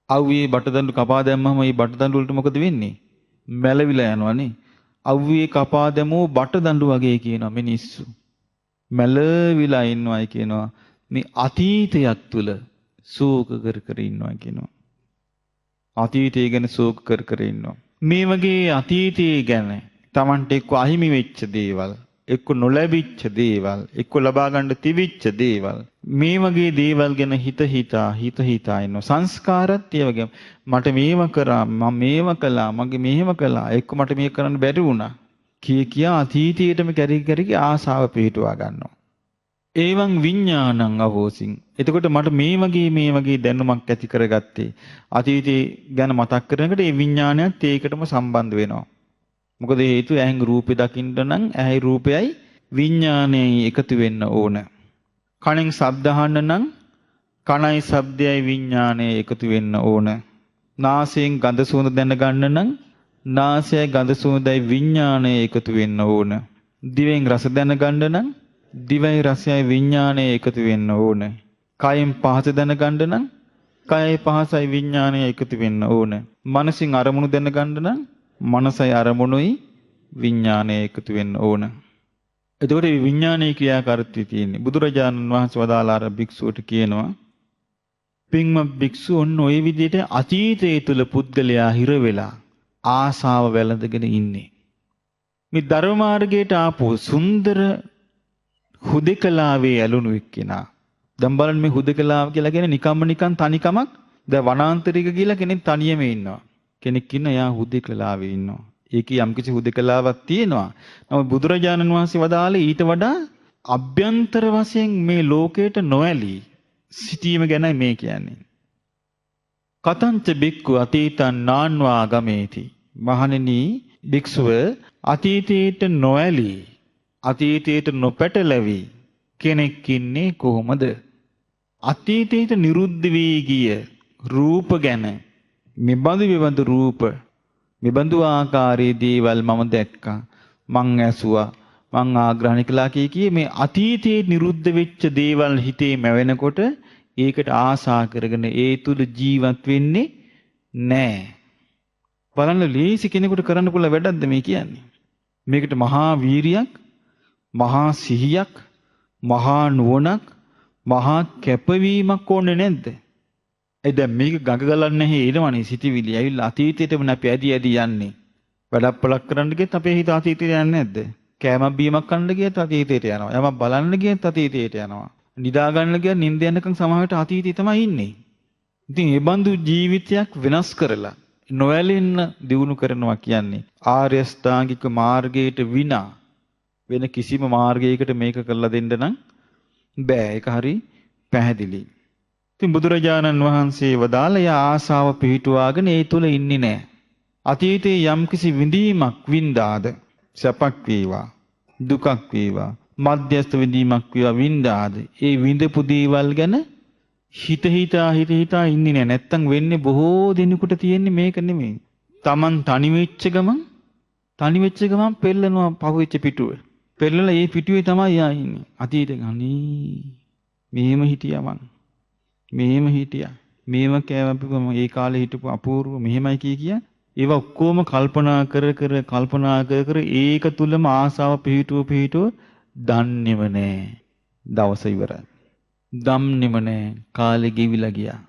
අව්වේ බටදඬු කපා දැම්මම මේ බටදඬු වලට මොකද වෙන්නේ? මැලවිලා යනවනේ. අව්වේ කපා දෙමු බටදඬු වගේ කියනවා මිනිස්සු. මැලවිලා ඉන්නවයි කියනවා. මේ අතීතයක් තුල ශෝක කර ඉන්නවා කියනවා. අතීතය ගැන ශෝක කර ඉන්නවා. මේ වගේ අතීතය ගැන Tamante එක්ක අහිමි වෙච්ච දේවල්, එක්ක නොලැබිච්ච දේවල්, එක්ක ලබා ගන්න තිබිච්ච දේවල්, මේ වගේ දේවල් ගැන හිතා ඉන්නවා. සංස්කාරත් ඒ වගේම මට මේව කරා, මම මේව කළා, මගේ මේව කළා, එක්ක මට මේක කරන්න බැරි වුණා. කියා අතීතයටම කැරි ආසාව පිටුවා ගන්නවා. ඒවං විඥානං අහෝසින්. එතකොට මට මේ වගේ දැනුමක් ඇති කරගත්තේ අතීතේ ගැන මතක් කරනකොට ඒ විඥානයත් ඒකටම සම්බන්ධ වෙනවා. මොකද හේතුව ඇහෙන් රූපේ දකින්න නම් ඇහි රූපයයි විඥානයයි එකතු වෙන්න ඕන. කනෙන් ශබ්ද අහන්න නම් කනයි ශබ්දයයි විඥානයයි එකතු වෙන්න ඕන. නාසයෙන් ගඳ සුවඳ දැනගන්න නම් නාසයයි ගඳ සුවඳයි විඥානයයි එකතු වෙන්න ඕන. දිවෙන් රස දැනගන්න නම් දිවයි රසයයි විඥානය එකතු වෙන්න ඕන. කයෙන් පහස දැනගන්න නම් කයයි පහසයි විඥානය එකතු වෙන්න ඕන. මනසින් අරමුණු දැනගන්න නම් මනසයි අරමුණුයි විඥානය එකතු වෙන්න ඕන. එතකොට මේ විඥානයේ ක්‍රියාකාරීත්වය තියෙන්නේ. බුදුරජාණන් වහන්සේ වදාළ අර භික්ෂුවට කියනවා පින්ම භික්ෂුව ඔන්න ඔය විදිහට අතීතයේ තුල පුද්ගලයා හිර වෙලා ආසාව වැළඳගෙන ඉන්නේ. මේ ධර්ම මාර්ගයට ආපු සුන්දර හුදෙකලාවේ ඇලුණු එක්කිනා. දැන් බලන්න මේ හුදෙකලාව කියලා කියන්නේ නිකන් තනිකමක්. දැන් වනාන්තරික කියලා කෙනෙක් තනියම ඉන්නවා. කෙනෙක් ඉන්න එයා හුදෙකලාවේ ඉන්නවා. ඒකේ යම්කිසි හුදෙකලාවක් තියෙනවා. නමුත් බුදුරජාණන් වහන්සේ වදාළේ ඊට වඩා අභ්‍යන්තර වශයෙන් මේ ලෝකයට නොඇලී සිටීම ගැනයි මේ කියන්නේ. කතංච බික්ඛු අතීතං නාන්වා ගමේති. මහණෙනි භික්ෂුව අතීතයට නොඇලී අතීතයට නොපැටලවි කෙනෙක් ඉන්නේ කොහොමද? අතීතයට නිරුද්ධ වී ගිය රූප ගැන මෙබඳු රූප මෙබඳු ආකාරයේ දේවල් මම දැක්කා, මං ඇසුවා, මං ආග්‍රහණය කළා කිය මේ අතීතයේ නිරුද්ධ වෙච්ච දේවල් හිතේ මැවෙනකොට ඒකට ආසා කරගෙන ඒ තුල ජීවත් වෙන්නේ නැහැ. බලන්න ලේසි කෙනෙකුට කරන්න පුළුවන් වැඩක්ද මේ කියන්නේ. මේකට මහා වීරියක්, මහා සිහියක්, මහා නුවණක්, මහා කැපවීමක් ඕනේ නැද්ද? ඒ දැන් මේක ගඟ ගලන්නේ නැහැ එනවනේ සිටිවිලි. ඇවිල්ලා අතීතයටම අපි ඇදි ඇදි යන්නේ. වැඩප්පලක් කරන්න ගියත් අපේ හිත අතීතයට යන්නේ නැද්ද? කෑමක් බීමක් කන්න ගියත් අතීතයට යනවා. යමක් බලන්න ගියත් අතීතයට යනවා. නිදා ගන්න ගියත් නිින්ද යනකම් සමහරවිට අතීතය තමයි ඉන්නේ. ඉතින් මේ බඳු ජීවිතයක් වෙනස් කරලා නොඇලෙන්න දියුණු කරනවා කියන්නේ ආර්ය ශ්‍රාංගික මාර්ගයට විනා වෙන කිසිම මාර්ගයකට මේක කරලා දෙන්න නම් බෑ. ඒක හරි පැහැදිලි. ඉතින් බුදුරජාණන් වහන්සේ වදාළ යා ආසාව පිහිටුවාගෙන ඒ තුල ඉන්නේ නැහැ. අතීතයේ යම්කිසි විඳීමක් වින්දාද සැපක් වේවා දුකක් වේවා මධ්‍යස්ථ විඳීමක් වේවා වින්දාද ඒ විඳපු දේවල් ගැන හිත හිතා ඉන්නේ නැහැ. නැත්තම් වෙන්නේ බොහෝ දිනකට තියෙන්නේ මේක නෙමෙයි. Taman තනි වෙච්ච ගමන් පෙල්ලනවා පහුවෙච්ච පිටුවේ. පෙල්ලලා ඒ පිටුවේ තමයි යා ඉන්නේ. අතීතේ අනේ මෙහෙම හිටියා මං. මෙහෙම හිටියා. මේව කෑවපුවම ඒ කාලේ හිටපු අපූර්ව මෙහෙමයි කිය. ඒවා ඔක්කොම කල්පනා කර ඒක තුලම ආසාව පිහිටුව දන්නේම නැහැ. දවස ඉවරයි. දන්නේම නැහැ. කාලේ ගෙවිලා ගියා.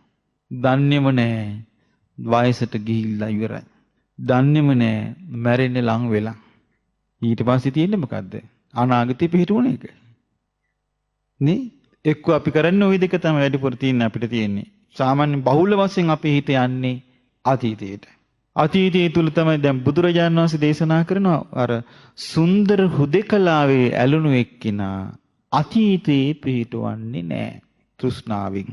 දන්නේම නැහැ. වයසට ගිහිල්ලා ඉවරයි. දන්නේම නැහැ. මැරෙන්න ලං වෙලා. ඊට පස්සේ තියෙන්නේ මොකද්ද? අනාගතේ පිහිටුවන එක. නේ? එක්ක අපි කරන්නේ ওই දෙක තමයි වැඩිපුර තියෙන්නේ අපිට තියෙන්නේ. සාමාන්‍ය බහුල වශයෙන් අපේ හිත යන්නේ අතීතයට. අතීතයේ තුල තමයි දැන් බුදුරජාණන් වහන්සේ දේශනා කරනවා අර සුන්දර හුදෙකලාවේ ඇලුණු එක්කිනා අතීතේ පිහිටවන්නේ නැහැ තෘෂ්ණාවෙන්.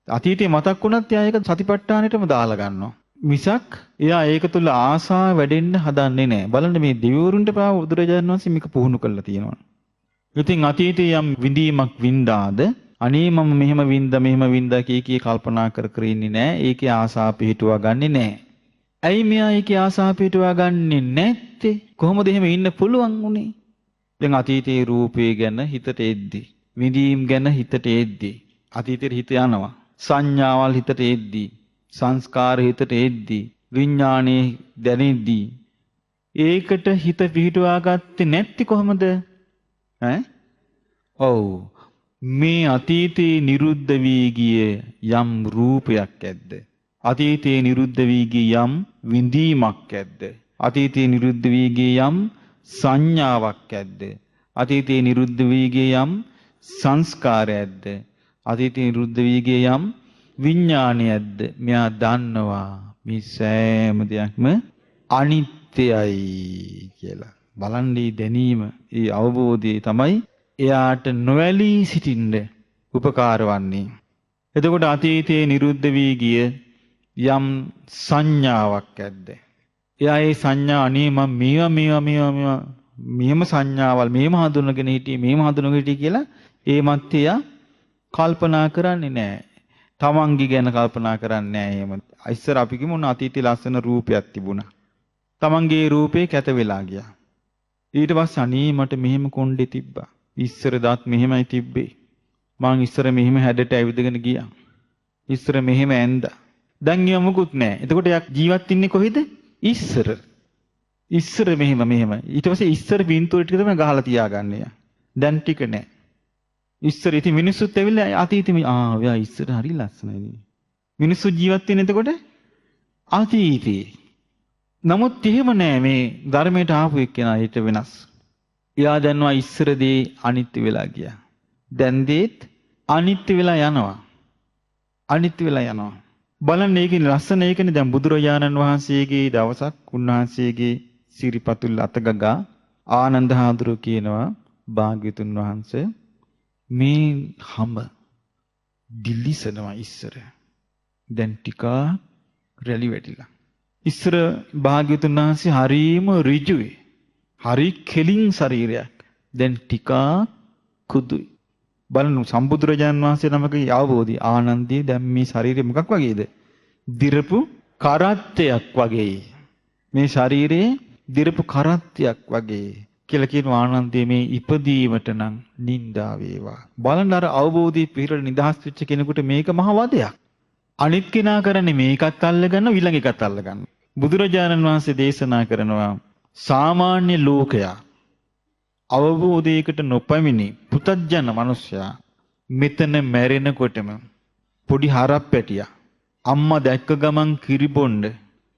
අතීතේ මතක් වුණත් එයා ඒක සතිපට්ඨානෙටම දාලා ගන්නවා. මිසක් එයා ඒක තුල ආසාව වැඩෙන්න හදන්නේ නැහැ. බලන්න මේ දිව්‍යවරුන්ට පාව බුදුරජාණන් වහන්සේ මේක පුහුණු කරලා තියෙනවා. ඉතින් අතීතයේ යම් විඳීමක් වින්දාද අනේ මම මෙහෙම වින්දා කී කල්පනා කර ඉන්නේ නැහැ. ඒකේ ආසාව පිහිටුවා ගන්නෙ නැහැ. ඇයි මෙයා ඒකේ ආසාව පිහිටුවා ගන්නෙ නැත්තේ? කොහොමද එහෙම ඉන්න පුළුවන් උනේ? දැන් අතීතයේ රූපේ ගැන හිතට එද්දි, විඳීම් ගැන හිතට එද්දි, අතීතේ හිත යනවා. සංඥාවල් හිතට එද්දි, සංස්කාර හිතට එද්දි, විඥානේ දැනෙද්දි ඒකට හිත පිහිටුවා ගත්තේ නැති කොහොමද? ඔව් මේ අතීතේ නිරුද්ධ වී ගිය යම් රූපයක් ඇද්ද? අතීතේ නිරුද්ධ වී ගිය යම් විඳීමක් ඇද්ද? අතීතේ නිරුද්ධ වී ගිය යම් සංඥාවක් ඇද්ද? අතීතේ නිරුද්ධ වී ගිය යම් සංස්කාරයක්ද? අතීතේ නිරුද්ධ වී ගිය යම් විඥානයක්ද? මෙයා දන්නවා මේ සෑම දෙයක්ම අනිත්‍යයි කියලා. බලන්නේ දැනීම, ඒ අවබෝධය තමයි එයාට නොඇලී සිටින්න උපකාර වන්නේ. එතකොට අතීතයේ නිරුද්ධ වී ගිය යම් සංඥාවක් ඇද්ද? එයා ඒ සංඥා අනේ මම මේවා මෙහෙම සංඥාවල් මෙහෙම හඳුනගෙන හිටියේ කියලා ඒ මැත්තේ එයා කල්පනා කරන්නේ නැහැ. තමන්ගේ ගැන කල්පනා කරන්නේ නැහැ. එහෙම. ඉස්සර අපි කිමු අතීතයේ ලස්සන රූපයක් තිබුණා. තමන්ගේ රූපේ කැත වෙලා ගියා. ඊට පස්සේ අනේ මට මෙහෙම කොණ්ඩේ තිබ්බා. ඉස්සර දත් මෙහෙමයි තිබ්බේ. මං ඉස්සර මෙහෙම හැඩට ඇවිදගෙන ගියා. ඉස්සර මෙහෙම ඇඳා. දැන් ඒව මොකුත් නැහැ. එතකොට යක් ජීවත් වෙන්නේ කොහෙද? ඉස්සර මෙහෙම. ඊට පස්සේ ඉස්සර පින්තූර ටික තමයි ගහලා තියාගන්නේ. දැන් ටික නැහැ. ඉස්සර ඉතින් මිනිස්සුත් ඇවිල්ලා අතීතෙම ඔයා ඉස්සර හරි ලස්සනයි. මිනිස්සු ජීවත් වෙන්නේ එතකොට අතීතේ. නමුත් එහෙම නෑ මේ ධර්මයට ආපු එක්කෙනා ඊට වෙනස්. එයා දන්නවා ඉස්සර දේ අනිත්‍ය වෙලා ගියා. දැන් දේත් අනිත්‍ය වෙලා යනවා. බලන්න ඒකේ ලස්සන ඒකනේ දැන් බුදුරජාණන් වහන්සේගේ දවසක් උන්වහන්සේගේ සිරිපතුල් අතගගා ආනන්ද හාමුදුරුවෝ කියනවා භාග්‍යතුන් වහන්සේ මේ හඹ දිලිසනවා ඉස්සර. දැන් ටිකක් රැලි වැටිලා. ඉස්සර භාග්‍යවතුන් වහන්සේ හරීම ඍජුයි. හරි කෙලින් ශරීරයක්. දැන් ටිකක් කුදුයි. බලන්න සම්බුදුරජාන් වහන්සේ නමකගේ අවබෝධය ආනන්දේ දැන් මේ ශරීරය මොකක් වගේද? දිරපු කරත්තයක් වගේ. මේ ශරීරයේ දිරපු කරත්තයක් වගේ කියලා කියන ආනන්දේ මේ ඉපදීමට නම් නිന്ദා වේවා. බලන්න අර අවබෝධي පිරල නිදහස් වෙච්ච කෙනෙකුට මේක මහ වදයක්. අනිත් කෙනා කරන්නේ මේකත් අල්ලගන්න ඊළඟ එකත් අල්ලගන්න. බුදුරජාණන් වහන්සේ දේශනා කරනවා සාමාන්‍ය ලෝකයා අවබෝධයකට නොපැමිණි පුතත්ජන මිනිසයා මෙතන මැරෙනකොටම පොඩි හරප්පැටියා අම්මා දැක්ක ගමන් කිරිබොණ්ඩ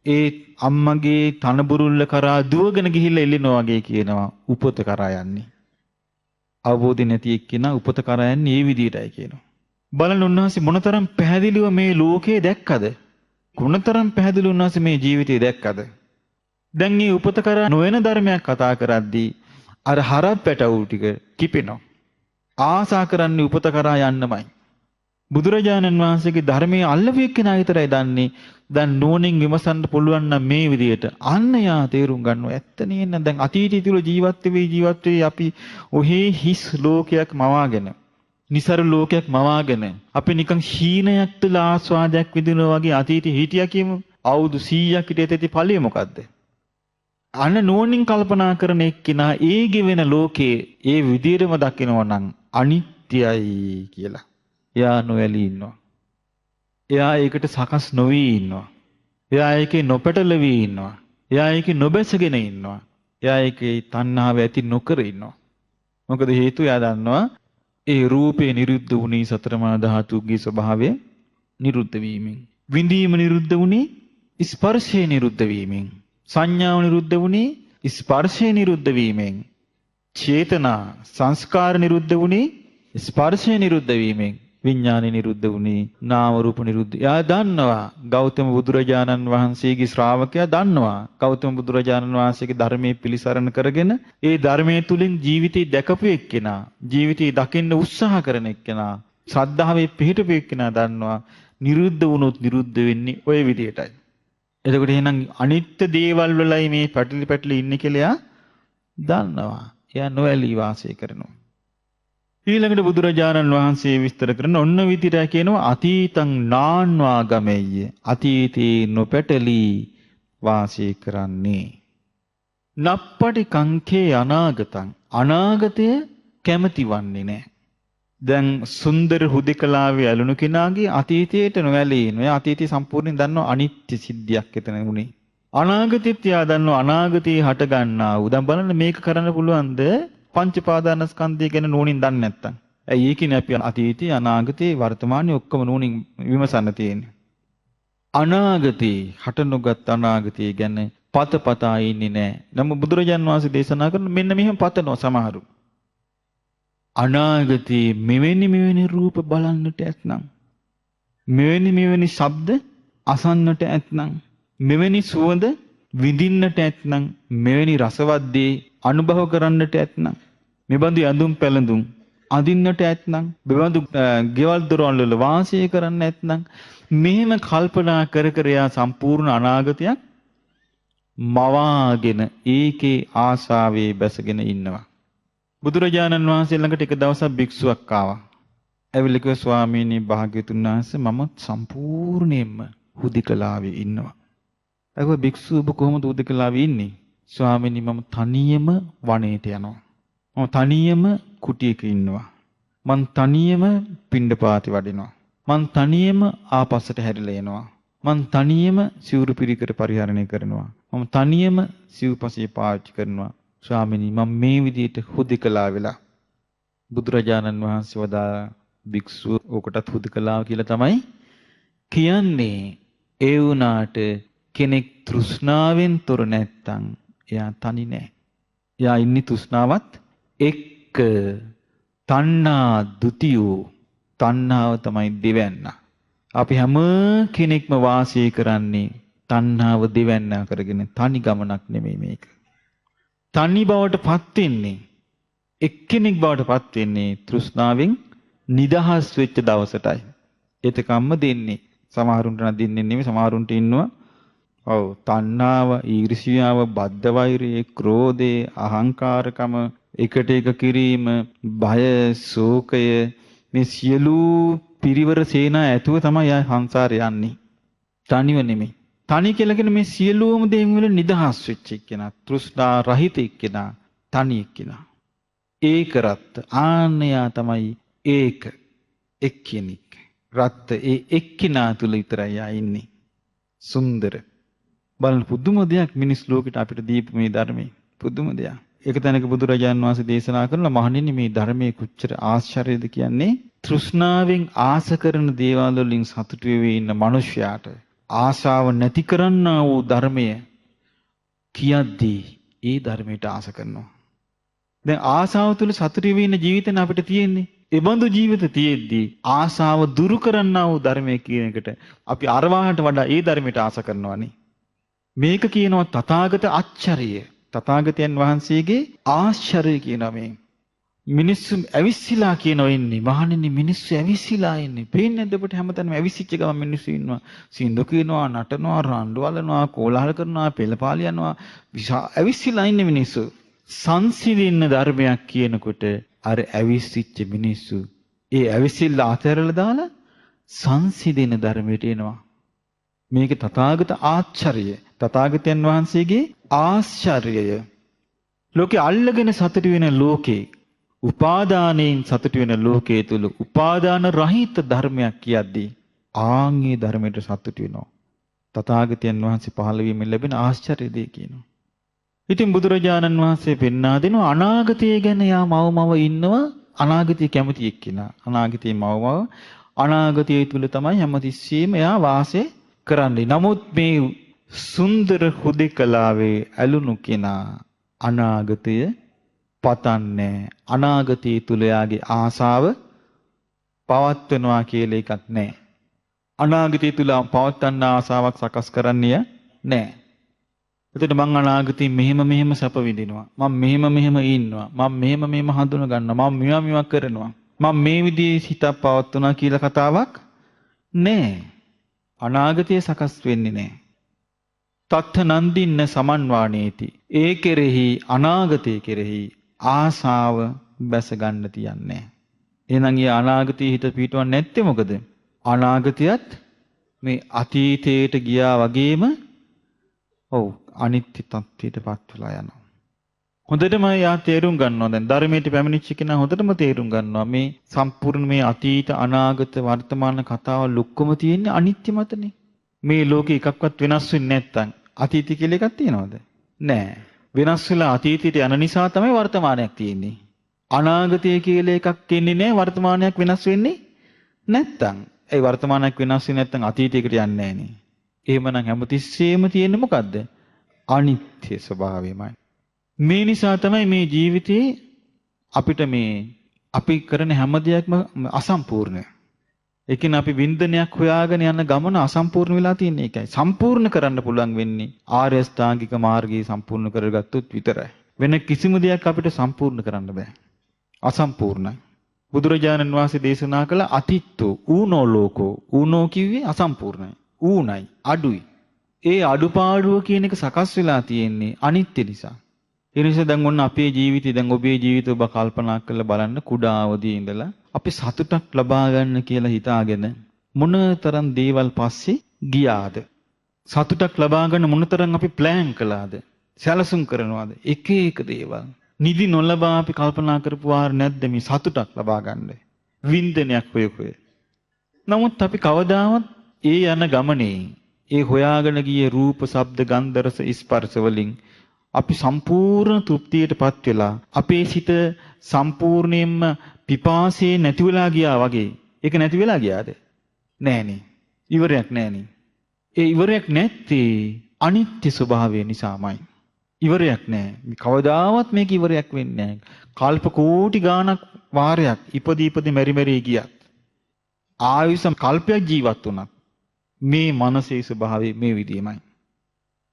ඒ අම්මගේ තනබුරුල්ල කරා දුවගෙන ගිහිල්ලා එල්ලෙනවා වගේ කියනවා උපත කරා යන්නේ. අවබෝධය නැති එක්කිනා උපත කරා යන්නේ මේ විදිහටයි කියනවා. බලන්න උන්වහන්සේ මොනතරම් පැහැදිලිව මේ ලෝකේ දැක්කද? මොනතරම් පැහැදිලිව උන්වහන්සේ මේ ජීවිතය දැක්කද? දැන් මේ උපත කරා නොවන ධර්මයක් කතා කරද්දී අර හරප්පැටවු ටික කිපෙනවා. ආසා කරන්නේ උපත කරා යන්නමයි. බුදුරජාණන් වහන්සේගේ ධර්මයේ අල්ලපු එක්කෙනා විතරයි දන්නේ. දැන් නෝනින් විමසන්න පුළුවන් නම් මේ විදියට අන්න යා තේරුම් ගන්නවා. ඇත්ත නේන දැන් අතීතය තුල ජීවත් වෙවි අපි ඔහේ හිස් ලෝකයක් මවාගෙන, නිසරු ලෝකයක් මවාගෙන අපි නිකන් හීනයක් තුල ආස්වාදයක් විඳිනවා වගේ අතීතේ හිටියා කියමු. අවුරුදු 100ක් හිටියත් ඇති ඵලය මොකද්ද? අන්න නෝනින් කල්පනා කරන එක්කිනා ඒ ගෙවෙන ලෝකේ ඒ විදියටම දකිනවා නම් අනිත්‍යයි කියලා. එයා නොඇලී ඉන්නවා. එයා ඒකට සකස් නොවී ඉන්නවා. එයා ඒකේ නොපැටලවී ඉන්නවා. එයා ඒකේ නොබැසගෙන ඉන්නවා. එයා ඒකේ තණ්හාව ඇති නොකර ඉන්නවා. මොකද හේතුව එයා දන්නවා ඒ රූපේ නිරුද්ධ වුණේ සතර මහා ධාතුගේ ස්වභාවය නිරුද්ධ වීමෙන්. විඳීම නිරුද්ධ වුණේ ස්පර්ශය නිරුද්ධ වීමෙන්. සංඥාව නිරුද්ධ වුණේ ස්පර්ශය නිරුද්ධ වීමෙන්. චේතනා සංස්කාර නිරුද්ධ වුණේ ස්පර්ශය නිරුද්ධ වීමෙන්. විඥානය නිරුද්ධ වුණේ නාම රූප නිරුද්ධ. එයා දන්නවා ගෞතම බුදුරජාණන් වහන්සේගේ ශ්‍රාවකයා දන්නවා ගෞතම බුදුරජාණන් වහන්සේගේ ධර්මයේ පිළිසරණ කරගෙන ඒ ධර්මයේ තුලින් ජීවිතේ දැකපු එක්කෙනා, ජීවිතේ දකින්න උත්සාහ කරන එක්කෙනා, ශ්‍රද්ධාවේ පිහිටපු එක්කෙනා දන්නවා නිරුද්ධ වුණොත් නිරුද්ධ වෙන්නේ ওই විදියටයි. එතකොට එහෙනම් අනිත්‍ය දේවල් වලයි මේ පැටලි ඉන්නේ කියලා එයා දන්නවා. එයා නොඇලී වාසය කරනවා. ඊළඟට බුදුරජාණන් වහන්සේ විස්තර කරන ඔන්න විදිහට කියනවා අතීතං නාන්වා ගමෙය්‍ය. අතීතේ නොපැටලී වාසය කරන්නේ. නප්පටි කංකේ අනාගතං. අනාගතය කැමති වන්නේ නැහැ. දැන් සුන්දර හුදෙකලාවේ ඇලුණු කෙනාගේ අතීතයට නොඇලී ඉන්නේ. අතීතය සම්පූර්ණයෙන් දන්නවා අනිත්‍ය සිද්ධියක් එතන උනේ. අනාගතෙත් යා දන්නවා අනාගතේ හට ගන්නා වූ. දැන් බලන්න මේක කරන්න පුළුවන්ද? පංච පාදානස්කන්ධය ගැන නෝනින් දන්නේ නැත්තම්. ඇයි ඒකිනේ අපි අතීතේ අනාගතේ වර්තමානයේ ඔක්කොම නෝනින් විමසන්න තියෙන්නේ. අනාගතේ හට නොගත් අනාගතේ ගැන පතපතා ඉන්නේ නැහැ. නමුත් බුදුරජාන් වහන්සේ දේශනා කරන මෙන්න මෙහෙම පතනවා සමහරු. අනාගතේ මෙවැනි රූප බලන්නට ඇත්නම්, මෙවැනි ශබ්ද අසන්නට ඇත්නම්, මෙවැනි සුවඳ විඳින්නට ඇත්නම්, මෙවැනි රසවත් දේ අනුභව කරන්නට ඇත්නම්, මෙබඳු ඇඳුම් පැළඳුම් අඳින්නට ඇත්නම්, මෙබඳු ගෙවල් දොරවල් වල වාසය කරන්න ඇත්නම්, මෙහෙම කල්පනා කර කර යා සම්පූර්ණ අනාගතයක් මවාගෙන ඒකේ ආශාවේ බැසගෙන ඉන්නවා. බුදුරජාණන් වහන්සේ ළඟට එක දවසක් භික්ෂුවක් ආවා. ඇවිල්ලා කිව්වා ස්වාමීනි භාග්‍යතුන් වහන්සේ මම සම්පූර්ණයෙන්ම හුදෙකලාවේ ඉන්නවා. අගෝ භික්ෂුව ඔබ කොහොමද හුදෙකලාවේ ඉන්නේ? ස්වාමීනි මම තනියම වනයේට යනවා. මම තනියම කුටියක ඉන්නවා. මං තනියම පිණ්ඩපාතේ වඩිනවා. මං තනියම ආපස්සට හැරිලා එනවා. මං තනියම සිවුරු පිරිකර පරිහරණය කරනවා. මම තනියම සිව්පසය පාවිච්චි කරනවා. ස්වාමීනි මම මේ විදිහට හුදෙකලා වෙලා. බුදුරජාණන් වහන්සේ වදාළා භික්ෂුව ඔකටත් හුදෙකලාව කියලා තමයි කියන්නේ. ඒ වුණාට කෙනෙක් තෘෂ්ණාවෙන් තොර නැත්තම් එයා තනි නෑ. එයා ඉන්නේ තෘෂ්ණාවත් එක්ක. තණ්හා දුතියෝ. තණ්හාව තමයි දෙවැන්න. අපි හැම කෙනෙක්ම වාසය කරන්නේ තණ්හාව දෙවැන්න කරගෙන. තනි ගමනක් නෙමෙයි මේක. තනි බවට පත් වෙන්නේ එක්කෙනෙක් බවට පත් වෙන්නේ තෘෂ්ණාවෙන් නිදහස් වෙච්ච දවසටයි. එතකම්ම දෙන්නේ. සමහරුන්ට නම් දෙන්නේ නෙමෙයි. සමහරුන්ට ඉන්නවා ඔව් තණ්හාව, ඊර්ෂ්‍යාව, බද්ධ වෛරය, ක්‍රෝධය, අහංකාරකම, එකට එක කිරීම, භය, ශෝකය මේ සියලු පිරිවර සේනා ඇතුව තමයි ආ සංසාරේ යන්නේ. තනිව නෙමෙයි. තනි කියලා කියන මේ සියලුම දේන් වල නිදහස් වෙච්ච එක්කෙනා, තෘෂ්ණා රහිත එක්කෙනා, තනි එක්කෙනා. ඒක රත්ත ආන්නයා තමයි ඒක එක්කෙනෙක්. රත්ත ඒ එක්කෙනා තුල විතරයි ආ ඉන්නේ. සුන්දර බලන්න පුදුම දෙයක් මිනිස් ලෝකෙට අපිට දීපු මේ ධර්මයේ. පුදුම දෙයක්. ඒක තැනක බුදුරජාන් වහන්සේ දේශනා කරන මහණෙනි මේ ධර්මයේ කොච්චර ආශ්චර්යද කියන්නේ තෘෂ්ණාවෙන් ආස කරන දේවල් වලින් සතුටු වෙවි ඉන්න මිනිසයාට ආශාව නැති කරන්නා වූ ධර්මය කියද්දී ඒ ධර්මයට ආස කරනවා. දැන් ආශාව තුළ සතුටු වෙවි ඉන්න ජීවිතන අපිට තියෙන්නේ. ඒ බඳු ජීවිත තියෙද්දී ආශාව දුරු කරන්නා වූ ධර්මය කියන එකට අපි අරවාහට වඩා ඒ ධර්මයට ආස කරනවානේ. මේක කියනවා තථාගත ආශ්චර්යය. තථාගතයන් වහන්සේගේ ආශ්චර්යය කියනවා මේ. මිනිස්සු ඇවිස්සීලා කියනවා ඉන්නේ. මහණෙනි මිනිස්සු ඇවිස්සීලා ඉන්නේ. පේන්නේ නැද්ද ඔබට හැමතැනම ඇවිස්සිච්ච ගමන් මිනිස්සු ඉන්නවා. සින්දු කියනවා, නටනවා, රණ්ඩු වලනවා, කෝලාහල කරනවා, පෙළපාලි යනවා. ඇවිස්සීලා ඉන්නේ මිනිස්සු. සංසිඳින්න ධර්මයක් කියනකොට අර ඇවිස්සිච්ච මිනිස්සු ඒ ඇවිස්සිල්ල අතහැරලා දාලා සංසිඳින ධර්මයට එනවා. මේක තථාගත ආශ්චර්යය. තථාගතයන් වහන්සේගේ ආශ්චර්යය. ලෝකේ අල්ලගෙන සතුටු වෙන ලෝකේ උපාදානයෙන් සතුටු වෙන ලෝකයේ තුල උපාදාන රහිත ධර්මයක් කියද්දී ආන්ගේ ධර්මයට සතුටු වෙනවා. තථාගතයන් වහන්සේ පහළ වීමෙන් ලැබෙන ආශ්චර්ය දේ කියනවා. ඉතින් බුදුරජාණන් වහන්සේ පෙන්වා දෙනවා අනාගතය ගැන යා මවමව ඉන්නවා අනාගතය කැමති එක්කිනා. අනාගතයේ මවමව අනාගතය තුල තමයි හැමතිස්සෙම එයා වාසය කරන්නේ. නමුත් මේ සුන්දර හුදෙකලාවේ ඇලුණු කෙනා අනාගතය පතන්නේ. අනාගතය තුල යාගේ ආසාව පවත්වනවා කියලා එකක් නැහැ. අනාගතය තුල පවත්වන්න ආසාවක් සකස් කරන්නේ නැහැ. එතකොට මං අනාගතේ මෙහෙම සැප විඳිනවා. මම මෙහෙම ඉන්නවා. මම මෙහෙම හඳුන ගන්නවා. මම මේවා කරනවා. මම මේ විදිහේ හිතක් පවත්වනවා කියලා කතාවක් නෑ. අනාගතය සකස් වෙන්නේ නෑ. තත්ත නන්දින්න සමන්වාණේති. ඒ කෙරෙහි අනාගතය කෙරෙහි ආසාව බැස ගන්න තියන්නේ. එහෙනම් ඊ අනාගතයේ හිත පිටවන්නේ නැත්තේ මොකද? අනාගතයත් මේ අතීතයට ගියා වගේම ඔව් අනිත්‍ය තත්ත්වයටපත් වෙලා යනවා. හොඳටම යා තේරුම් ගන්නවා දැන් ධර්මයට පැමිණිච්ච කෙනා හොඳටම තේරුම් ගන්නවා මේ සම්පූර්ණ මේ අතීත අනාගත වර්තමාන කතාව ලොක්කම තියෙන්නේ අනිත්‍ය මතනේ. මේ ලෝකේ එකක්වත් වෙනස් වෙන්නේ නැත්තම් අතීතය කියලා එකක් තියනවද? නැහැ. වෙනස් වෙලා අතීතයට යන නිසා තමයි වර්තමානයක් තියෙන්නේ. අනාගතය කියලා එකක් තියෙන්නේ නැහැ වර්තමානයක් වෙනස් වෙන්නේ නැත්තම්. ඒ වර්තමානයක් වෙනස් වෙන්නේ නැත්තම් අතීතයකට යන්නේ නැහනේ. එහෙමනම් හැමතිස්සෙම තියෙන්නේ මොකද්ද? අනිත්‍ය ස්වභාවයමයි. මේ නිසා තමයි මේ ජීවිතේ අපිට මේ අපි කරන හැම දෙයක්ම අසම්පූර්ණ. ඒ කියන්නේ අපි වින්දනයක් හොයාගෙන යන ගමන අසම්පූර්ණ වෙලා තියෙන එකයි. සම්පූර්ණ කරන්න පුළුවන් වෙන්නේ ආර්ය අෂ්ටාංගික මාර්ගය සම්පූර්ණ කරගත්තොත් විතරයි. වෙන කිසිම දෙයක් අපිට සම්පූර්ණ කරන්න බෑ. අසම්පූර්ණයි. බුදුරජාණන් වහන්සේ දේශනා කළ අතිත්තෝ ඌනෝ ලෝකෝ. ඌනෝ කිව්වේ අසම්පූර්ණයි. ඌණයි අඩුයි. ඒ අඩුපාඩුව කියන එක සකස් වෙලා තියෙන්නේ අනිත්‍ය නිසා. ඒ නිසා දැන් ඔන්න අපේ ජීවිතේ දැන් ඔබේ ජීවිතය ඔබ කල්පනා කරලා බලන්න කුඩා අවදියේ ඉඳලා අපි සතුටක් ලබා ගන්න කියලා හිතාගෙන මොනතරම් දේවල් පස්සේ ගියාද? සතුටක් ලබා ගන්න මොනතරම් අපි ප්ලෑන් කළාද? සැලසුම් කරනවාද? එක එක දේවල්. නිදි නොලබා අපි කල්පනා කරපු වාර නැද්ද මේ සතුටක් ලබා ගන්න? වින්දනයක් හොය. නමුත් අපි කවදාවත් ඒ යන ගමනේ ඒ හොයාගෙන ගියේ රූප, ශබ්ද, ගන්ධ, රස, ස්පර්ශ වලින් අපි සම්පූර්ණ තෘප්තියටපත් වෙලා අපේ සිත සම්පූර්ණයෙන්ම පිපාසයේ නැති වෙලා ගියා වගේ. ඒක නැති වෙලා ගියාද? නෑනේ. ඉවරයක් නෑනේ. ඒ ඉවරයක් නැත්තේ අනිත්‍ය ස්වභාවය නිසාමයි. ඉවරයක් නෑ. කවදාවත් මේක ඉවරයක් වෙන්නේ නෑ. කල්ප කෝටි ගාණක් වාරයක් ඉපදී මෙරි ගියත් ආයුෂම් කල්පයක් ජීවත් වුණත් මේ මනසේ ස්වභාවය මේ විදියමයි.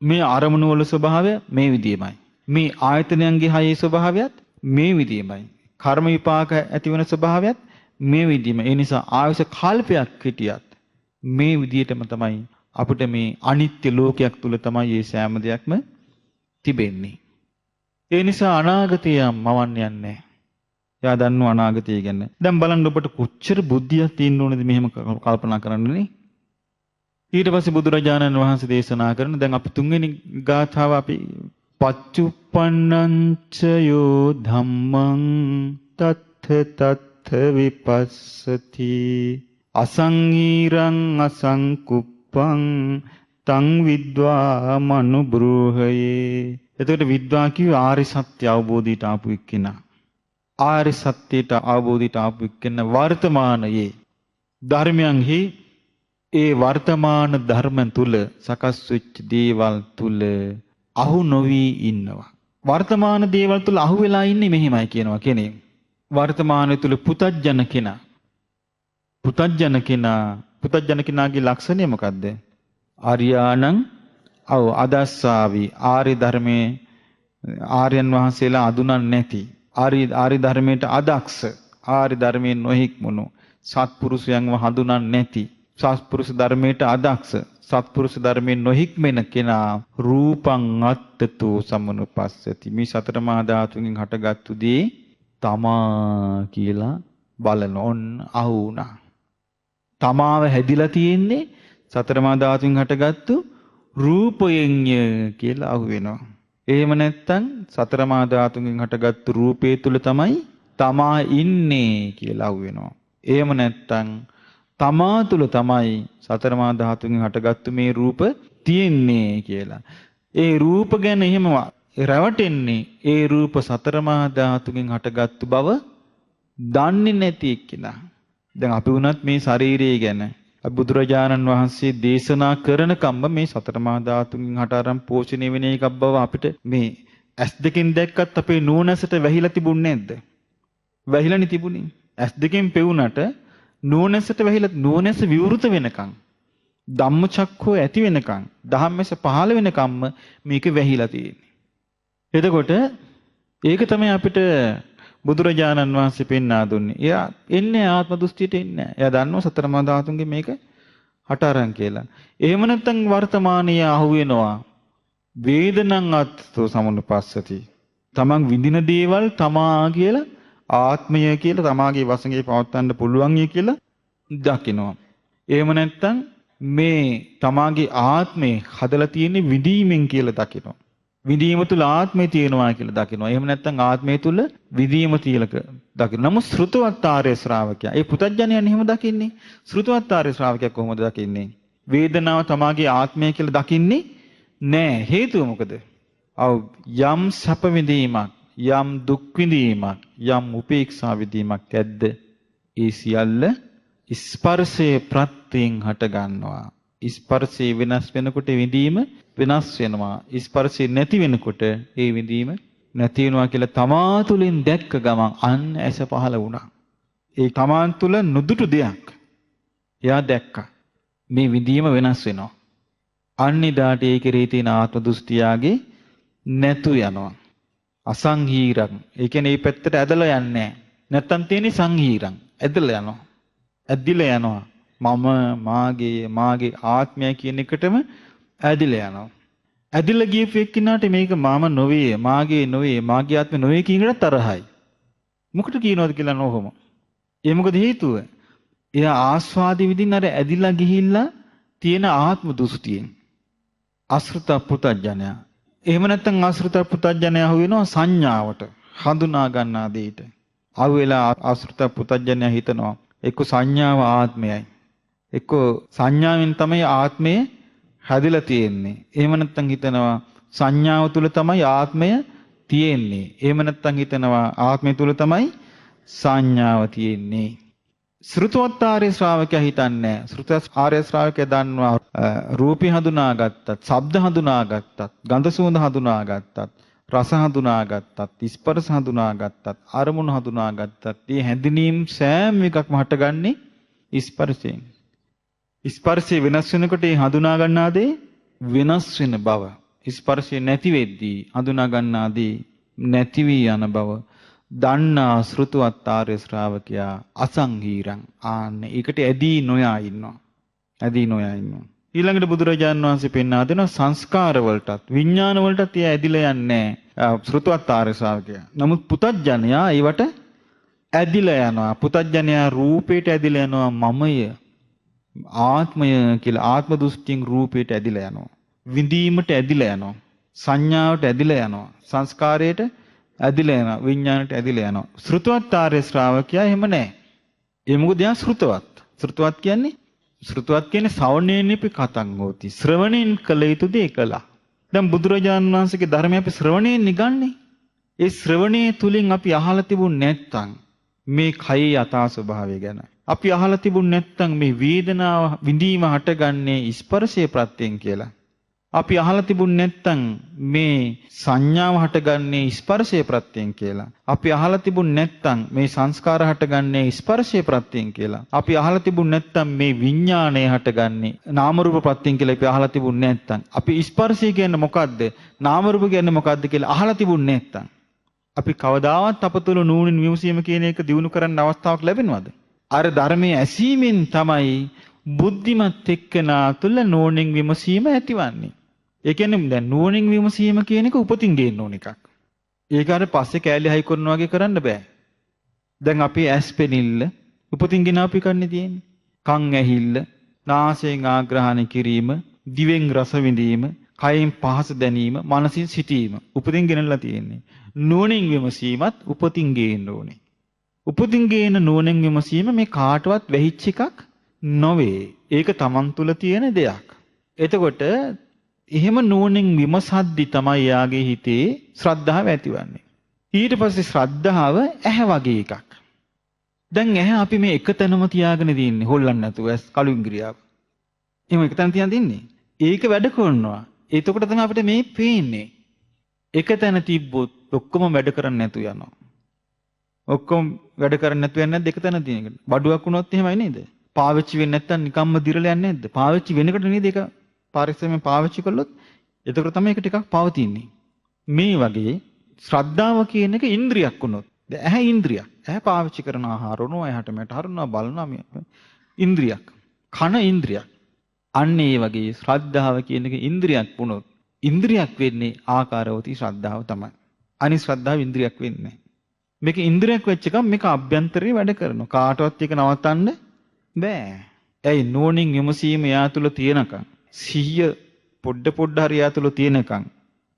මේ අරමුණු වල ස්වභාවය මේ විදියමයි. මේ ආයතනයන්ගේ හයේ ස්වභාවයත් මේ විදියමයි. කර්ම විපාක ඇතිවන ස්වභාවයත් මේ විදියම. ඒ නිසා ආයුෂ කල්පයක් හිටියත් මේ විදියටම තමයි අපිට මේ අනිත්‍ය ලෝකයක් තුල තමයි මේ සෑම දෙයක්ම තිබෙන්නේ. ඒ නිසා අනාගතය මවන්න යන්නේ. එයා දන්නව අනාගතය ගැන. දැන් බලන්න ඔබට කොච්චර බුද්ධියක් තියෙන්න ඕනද මෙහෙම කල්පනා කරන්නනේ. ඊට පස්සේ බුදුරජාණන් වහන්සේ දේශනා කරන දැන් අපි තුන්වෙනි ගාථාව අපි පච්චුප්පන්නංච යෝ ධම්මං තත්ථ විපස්සති අසංගීරං අසංකුප්පං තං විද්වා මනුබ්‍රූහයේ. එතකොට විද්වා කිව්ව ආර්ය සත්‍ය අවබෝධයට ආපු එක්කෙනා. ආර්ය සත්‍යයට අවබෝධයට ආපු එක්කෙනා වර්තමානයේ ධර්මයන්හි ඒ වර්තමාන ධර්ම තුල සකස් වෙච්ච දේවල් තුල අහු නොවි ඉන්නවා. වර්තමාන දේවල් තුල අහු වෙලා ඉන්නේ මෙහෙමයි කියනවා කෙනෙක්. වර්තමානය තුල පුතජන කෙනා. පුතජන කෙනාගේ ලක්ෂණය මොකද්ද? ආර්යාණං අදස්සාවි ආර්ය ධර්මයේ ආර්යයන් වහන්සේලා අඳුනන්නේ නැති ආර්ය ධර්මයට අදක්ෂ ආර්ය ධර්මයේ නොහික්මුණු සත්පුරුෂයන්ව හඳුනන්නේ නැති සත්පුරුෂ ධර්මයට අදක්ෂ සත්පුරුෂ ධර්මයෙන් නොහික්මෙන කෙනා රූපං අත්තතු සමනුපස්සති. මේ සතර මහා ධාතුන්ගෙන් හටගත්තු දේ තමා කියලා බලන ඔන්න අහු වුණා. තමාව හැදිලා තියෙන්නේ සතර මහා ධාතුන්ගෙන් හටගත්තු රූපයෙන්ය කියලා අහු වෙනවා. එහෙම නැත්නම් සතර මහා ධාතුන්ගෙන් හටගත්තු රූපේ තුල තමයි තමා ඉන්නේ කියලා අහු වෙනවා. එහෙම නැත්නම් තමා තුල තමයි සතර මහා ධාතුන්ගෙන් හටගත්තු මේ රූප තියෙන්නේ කියලා. ඒ රූප ගැන එහෙම රැවටෙන්නේ ඒ රූප සතර මහා ධාතුන්ගෙන් හටගත්තු බව දන්නේ නැති එක්කෙනා. දැන් අපි වුණත් මේ ශරීරය ගැන බුදුරජාණන් වහන්සේ දේශනා කරන කම්ම මේ සතර මහා ධාතුන්ගෙන් හට ආරම් පෝෂණය වෙන එකක් බව අපිට මේ ඇස් දෙකෙන් දැක්කත් අපේ නුවණසට වැහිලා තිබුණේ නැද්ද? වැහිලානේ තිබුණේ. ඇස් දෙකෙන් පෙවුනට නුවණසට වැහිලා නුවණස විවෘත වෙනකන් ධම්මචක්ඛෝ ඇති වෙනකන් ධම්මස පහළ වෙනකම්ම මේක වැහිලා තියෙන්නේ. එතකොට ඒක තමයි අපිට බුදුරජාණන් වහන්සේ පෙන්වා දුන්නේ. එයා එන්නේ ආත්ම දෘෂ්ටියට එන්නේ නැහැ. එයා දන්නවා සතර මහා ධාතුන්ගේ මේක හට අරන් කියලා. එහෙම නැත්නම් වර්තමානයේ අහු වෙනවා. වේදනං අත්තෝ සමුනුපස්සති. තමන් විඳින දේවල් තමා කියලා ආත්මය කියලා තමාගේ වශයෙන් පවත්වන්න පුළුවන් කියලා දකිනවා. එහෙම නැත්නම් මේ තමාගේ ආත්මේ හදලා තියෙන විඳීමෙන් කියලා දකිනවා. විඳීම තුල ආත්මය තියෙනවා කියලා දකිනවා. එහෙම නැත්නම් ආත්මය තුල විඳීම තියලක දකිනවා. නමුත් ශ්‍රුතවත් ආර්ය ශ්‍රාවකයා ඒ පුතඥයන් එහෙම දකින්නේ. ශ්‍රුතවත් ආර්ය ශ්‍රාවකයා කොහොමද දකින්නේ? වේදනාව තමාගේ ආත්මය කියලා දකින්නේ නෑ. හේතුව මොකද? යම් සැප විඳීමක්, යම් දුක් විඳීමක්, යම් උපේක්ෂා විඳීමක් ඇද්ද? ඒ සියල්ල ස්පර්ශයේ ප්‍රත්‍යයෙන් හට ගන්නවා. ස්පර්ශය වෙනස් වෙනකොට විඳීම වෙනස් වෙනවා. ස්පර්ශය නැති වෙනකොට ඒ විඳීම නැති වෙනවා කියලා තමා තුළින් දැක්ක ගමන් අන්න ඇස පහළ වුණා. ඒ තමා තුළ නුදුටු දෙයක් එයා දැක්කා. මේ විඳීම වෙනස් වෙනවා. අනිදාට ඒ කෙරෙහි තියෙන ආත්ම දෘෂ්ටියගේ නැතු යනවා. අසංහීරං. ඒ කියන්නේ මේ පැත්තට ඇදලා යන්නේ නැහැ. නැත්තම් තියෙන්නේ සංහීරං. ඇදලා යනවා. ඇදිලා යනවා. මම මාගේ ආත්මය කියන එකටම ඇදිලා යනවා. ඇදිලා ගියපු එක්කිනාට මේක මම නොවේ, මාගේ නොවේ, මාගේ ආත්මය නොවේ කියන එකට තරහයි. මොකට කියනවද කියලා නොහොම. ඒ මොකද හේතුව? එයා ආස්වාදෙ විදිහින් අර ඇදිලා ගිහිල්ලා තියෙන ආත්ම දෘෂ්ටියෙන්. අසෘත පුතඥය. එහෙම නැත්නම් අසෘත පුතඥය අහු වෙනවා සංඥාවට, හඳුනා ගන්නා දෙයට. අහු වෙලා අසෘත පුතඥය හිතනවා එක්ක සංඥාව ආත්මයයි. එක්ක සංඥාවෙන් තමයි ආත්මය හැදිලා තියෙන්නේ. එහෙම නැත්නම් හිතනවා සංඥාව තුල තමයි ආත්මය තියෙන්නේ. එහෙම නැත්නම් හිතනවා ආත්මය තුල තමයි සංඥාව තියෙන්නේ. ශ්‍රුතවත් ආර්ය ශ්‍රාවකයා හිතන්නේ ශ්‍රුත ආර්ය ශ්‍රාවකයා දන්නවා රූපේ හඳුනාගත්තත්, ශබ්ද හඳුනාගත්තත්, ගන්ධ සුවඳ හඳුනාගත්තත්, රස හඳුනාගත්තත්, ස්පර්ශ හඳුනාගත්තත්, අරමුණු හඳුනාගත්තත්, මේ හැඳිනීම් සෑම එකක්ම හටගන්නේ ස්පර්ශයෙන්. ස්පර්ශය වෙනස් වෙනකොට ඒ හඳුනා ගන්නා දේ වෙනස් වෙන බව. ස්පර්ශය නැති වෙද්දී හඳුනා ගන්නා දේ නැති වී යන බව දන්නා ශ්‍රුතවත් ආර්ය ශ්‍රාවකයා අසංහීරං. ආන්නේ ඒකට ඇදී නොයා ඉන්නවා. ඇදී නොයා ඉන්නවා. ඊළඟට බුදුරජාණන් වහන්සේ පෙන්වා දෙනවා සංස්කාර වලටත් විඥාන වලටත් එයා ඇදිලා යන්නේ නැහැ. ශ්‍රුතවත් ආර්ය ශ්‍රාවකයා. නමුත් පුතඥයා ඒවට ඇදිලා යනවා. පුතඥයා රූපයට ඇදිලා යනවා. මමය ආත්මය කියලා ආත්ම දෘෂ්ටියෙන් රූපයට ඇදිලා යනවා. විඳීමට ඇදිලා යනවා. සංඥාවට ඇදිලා යනවා. සංස්කාරයට ඇදිලා යනවා. විඥාණයට ඇදිලා යනවා. ශ්‍රුතවත් ආර්ය ශ්‍රාවකයා එහෙම නැහැ. ඒ මොකද එයා ශ්‍රුතවත්. ශ්‍රුතවත් කියන්නේ ශ්‍රුතවත් කියන්නේ ශ්‍රවණේනපි කතං හෝති. ශ්‍රවණෙන් කළ යුතු දේ කළා. දැන් බුදුරජාණන් වහන්සේගේ ධර්මය අපි ශ්‍රවණයෙන් නිගන්නේ. ඒ ශ්‍රවණයේ තුලින් අපි අහලා තිබුණ නැත්නම් මේ කයේ යථා ස්වභාවය ගැන. අපි අහලා තිබුණ නැත්නම් මේ වේදනාව විඳීම හටගන්නේ ස්පර්ශයේ ප්‍රත්‍යයෙන් කියලා. අපි අහලා තිබුණ නැත්නම් මේ සංඥාව හටගන්නේ ස්පර්ශයේ ප්‍රත්‍යයෙන් කියලා. අපි අහලා තිබුණ නැත්නම් මේ සංස්කාර හටගන්නේ ස්පර්ශයේ ප්‍රත්‍යයෙන් කියලා. අපි අහලා තිබුණ නැත්නම් මේ විඥාණය හටගන්නේ නාම රූප ප්‍රත්‍යයෙන් කියලා. අපි අහලා තිබුණ නැත්නම් අපි ස්පර්ශය කියන්නේ මොකද්ද? නාම රූප කියන්නේ මොකද්ද කියලා අහලා තිබුණ නැත්නම් අපි කවදාවත් අපතුල නූණින් විමසීම කියන එක දිනු කරන්න අවස්ථාවක් ලැබෙනවද? අර ධර්මයේ ඇසීමෙන් තමයි බුද්ධිමත් එක්කනා තුල නෝණින් විමසීම ඇතිවන්නේ. ඒ කියන්නේ දැන් නෝණින් විමසීම කියන එක උපතින් ගේන්න ඕන එකක්. ඒක අර පස්සේ කෑලි හයි කරනවා වගේ කරන්න බෑ. දැන් අපි ඇස් පෙනිල්ල උපතින් ගෙන අපි කන්නේ තියෙන්නේ. කන් ඇහිල්ල, නාසයෙන් ආග්‍රහණය කිරීම, දිවෙන් රස විඳීම, කයෙන් පහස දැනීම, මනසින් සිටීම උපතින් ගෙනලා තියෙන්නේ. නෝණින් විමසීමත් උපතින් ගේන්න ඕනේ. උපතින් ගේන නෝණින් විමසීම මේ කාටවත් වෙහිච්ච එකක් නොවේ. ඒක Taman තුල තියෙන දෙයක්. එතකොට එහෙම නෝණින් විමසද්දි තමයි යාගේ හිතේ ශ්‍රද්ධාව ඇතිවන්නේ. ඊට පස්සේ ශ්‍රද්ධාව ඇහැ වගේ එකක්. දැන් ඇහැ අපි මේ එක තැනම තියාගෙන දින්නේ හොල්ලන්නේ නැතුව ඇස් කළු ඉංග්‍රියාව. එහෙම එක තැන තියන් දින්නේ. ඒක වැඩ කරනවා. එතකොට තමයි අපිට මේ පේන්නේ. එක තැන තිබ්බොත් ඔක්කොම වැඩ කරන්නේ නැතු යනවා. ඔක්කොම වැඩ කරන්නේ නැතු යන්නේ නැද්ද එක තැන තියෙන එක? බඩුවක් වුණොත් එහෙමයි නේද? පාවිච්චි වෙන්නේ නැත්තම් නිකම්ම දිරලා යන්නේ නැද්ද? පාවිච්චි වෙනකොට නේද ඒක පරිස්සමෙන් පාවිච්චි කළොත් එතකොට තමයි ඒක ටිකක් පවතින්නේ. මේ වගේ ශ්‍රද්ධාව කියන එක ඉන්ද්‍රියක් වුණොත් දැන් ඇහැ ඉන්ද්‍රියක්. ඇහැ පාවිච්චි කරන ආහාර වුණා, ඇහැට මෙට හරුණා, බලනවා මේ ඉන්ද්‍රියක්. කන ඉන්ද්‍රියක්. අන්න ඒ වගේ ශ්‍රද්ධාව කියන එක ඉන්ද්‍රියක් වුණොත් ඉන්ද්‍රියක් වෙන්නේ ආකාරවති ශ්‍රද්ධාව තමයි. අනිත් ශ්‍රද්ධාව ඉන්ද්‍රියක් වෙන්නේ නැහැ. මේක ඉන්ද්‍රියක් වෙච්ච එකම මේක අභ්‍යන්තරේ වැඩ කරනවා. කාටවත් ඒක නවත්තන්න බෑ. ඇයි නෝනින් විමසීම යා තුල තියෙනකන් සිහිය පොඩ හරි යා තුල තියෙනකන්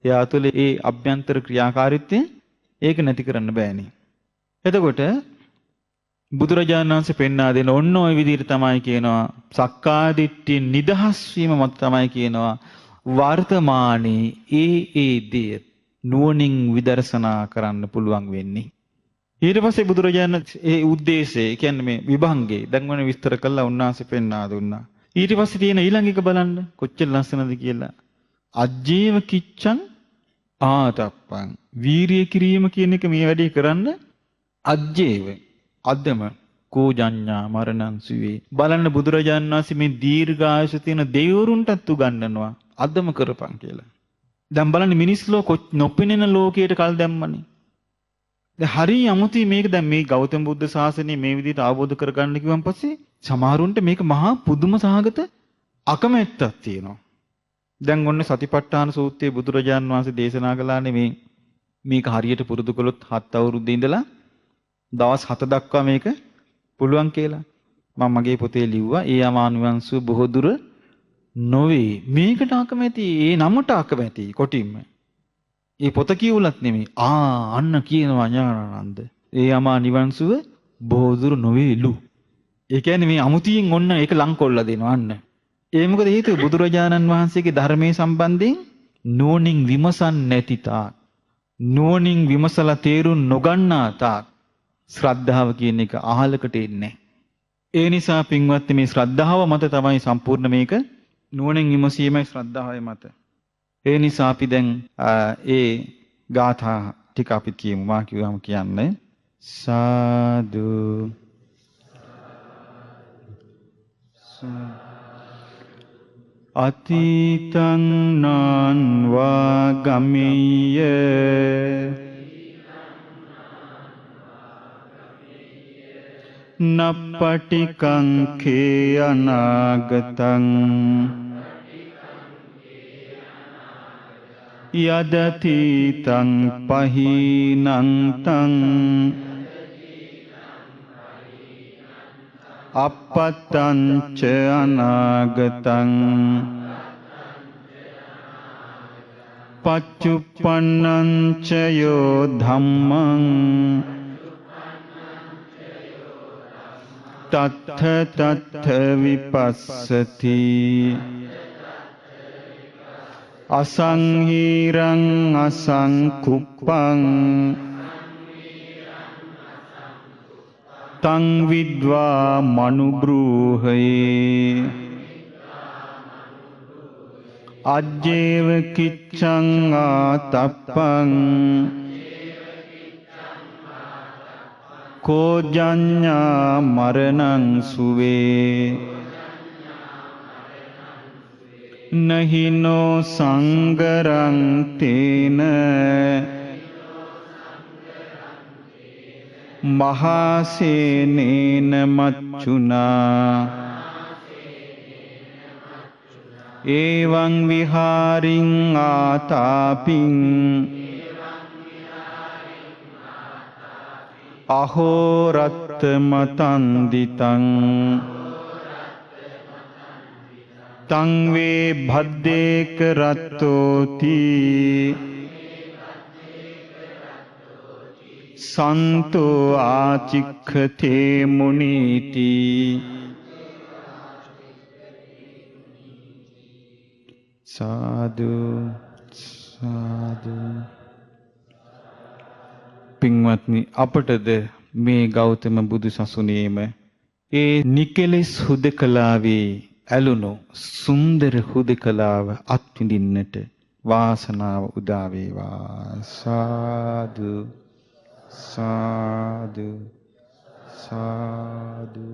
යා තුල ඒ අභ්‍යන්තර ක්‍රියාකාරීත්වය ඒක නැති කරන්න බෑනේ. එතකොට බුදුරජාණන් වහන්සේ පෙන්වා දෙන ඔන්න ඔය විදිහට තමයි කියනවා සක්කාය දිට්ඨිය නිදහස් වීම මත තමයි කියනවා වර්තමානයේ ඒ දේ නුවණින් විදර්ශනා කරන්න පුළුවන් වෙන්නේ. ඊට පස්සේ බුදුරජාණන් ඒ ಉದ್ದೇಶය කියන්නේ මේ විභංගේ දැන් මොන විස්තර කළා උන්වහන්සේ පෙන්වා දුන්නා. ඊට පස්සේ තියෙන ඊළඟ එක බලන්න කොච්චර ලස්සනද කියලා. අජ්ජේව කිච්ඡං ආතප්පං වීරිය කිරීම කියන එක මේ වැඩේ කරන්න අජ්ජේව අද්දම කෝජඤ්ඤා මරණං සුවේ බලන්න බුදුරජාණන් වහන්සේ මේ දීර්ඝායස තියෙන දෙවිවරුන්ටත් උගන්වනවා අද්දම කරපන් කියලා. දැන් බලන්න මිනිස් ලෝක නොපෙනෙන ලෝකයට කල් දැම්මනේ. දැන් හරි අමුතුයි මේක දැන් මේ ගෞතම බුද්ධ ශාසනය මේ විදිහට අවබෝධ කරගන්න කිව්වන් පස්සේ සමහරුන්ට මේක මහා පුදුම සහගත අකමැත්තක් තියෙනවා. දැන් ඔන්න සතිපට්ඨාන සූත්‍රයේ බුදුරජාණන් වහන්සේ දේශනා කළානේ මේක හරියට පුරුදු කළොත් 7 අවුරුද්දේ ඉඳලා දවස් 7 දක්වා මේක පුළුවන් කියලා. මම මගේ පොතේ ලිව්වා ඒ අමානුවංශු බොහෝ දුර නොවේ. මේකට අකමැති ඒ නමට අකමැති කොටින්ම. ඒ පොත කියුලත් නෙමෙයි. අන්න කියනවා ඥානানন্দ. ඒ අමා නිවංශුව බොහෝ දුර නොවේලු. ඒ කියන්නේ මේ අමුතියෙන් ඔන්න ඒක ලං කොල්ලා දෙනවා අන්න. ඒ මොකද හේතුව බුදුරජාණන් වහන්සේගේ ධර්මයේ සම්බන්ධයෙන් නුවණින් විමසන් නැති තාක් නුවණින් විමසලා තේරුම් නොගන්නා තාක් ශ්‍රද්ධාව කියන එක අහලකට එන්නේ නැහැ. ඒ නිසා පින්වත්නි මේ ශ්‍රද්ධාව මත තමයි සම්පූර්ණ මේක නුවණින් විමසීමයි ශ්‍රද්ධාවයි මත. ඒ නිසා අපි දැන් ඒ ගාථා ටික අපි කියමු. මා කිව්වම කියන්නේ සාදු අතීතං නාන්වා ගමෙය්‍ය නප්පටිකං khේ අනාගතං යදතීතං පහීනං තං අපත්තං ච අනාගතං පච්චුප්පන්නං ච යෝ ධම්මං තත්ථ තත්ථ විපස්සති අසංහීරං අසංකුප්පං තං විද්වා මනුබ්‍රූහයේ අජ්ජේව කිච්ඡං ආතප්පං කෝජඤ්ඤා මරණං සුවේ නහිනෝ සංගරං තේන මහසේනේන මච්චුනා එවං විහාරින් ආතාපින් අහෝරත්ත මතන්දිතං තං වේ භද්දේක රත්තෝති සන්තෝ ආචික්ඛතේ මුනීති සාදු සාදු. පින්වත්නි, අපටද මේ ගෞතම බුදු සසුනේම ඒ නිකලෙස් හුදකලාවේ ඇලුණු සුන්දර හුදකලාව අත්විඳින්නට වාසනාව උදා වේවා. සාදු සාදු සාදු.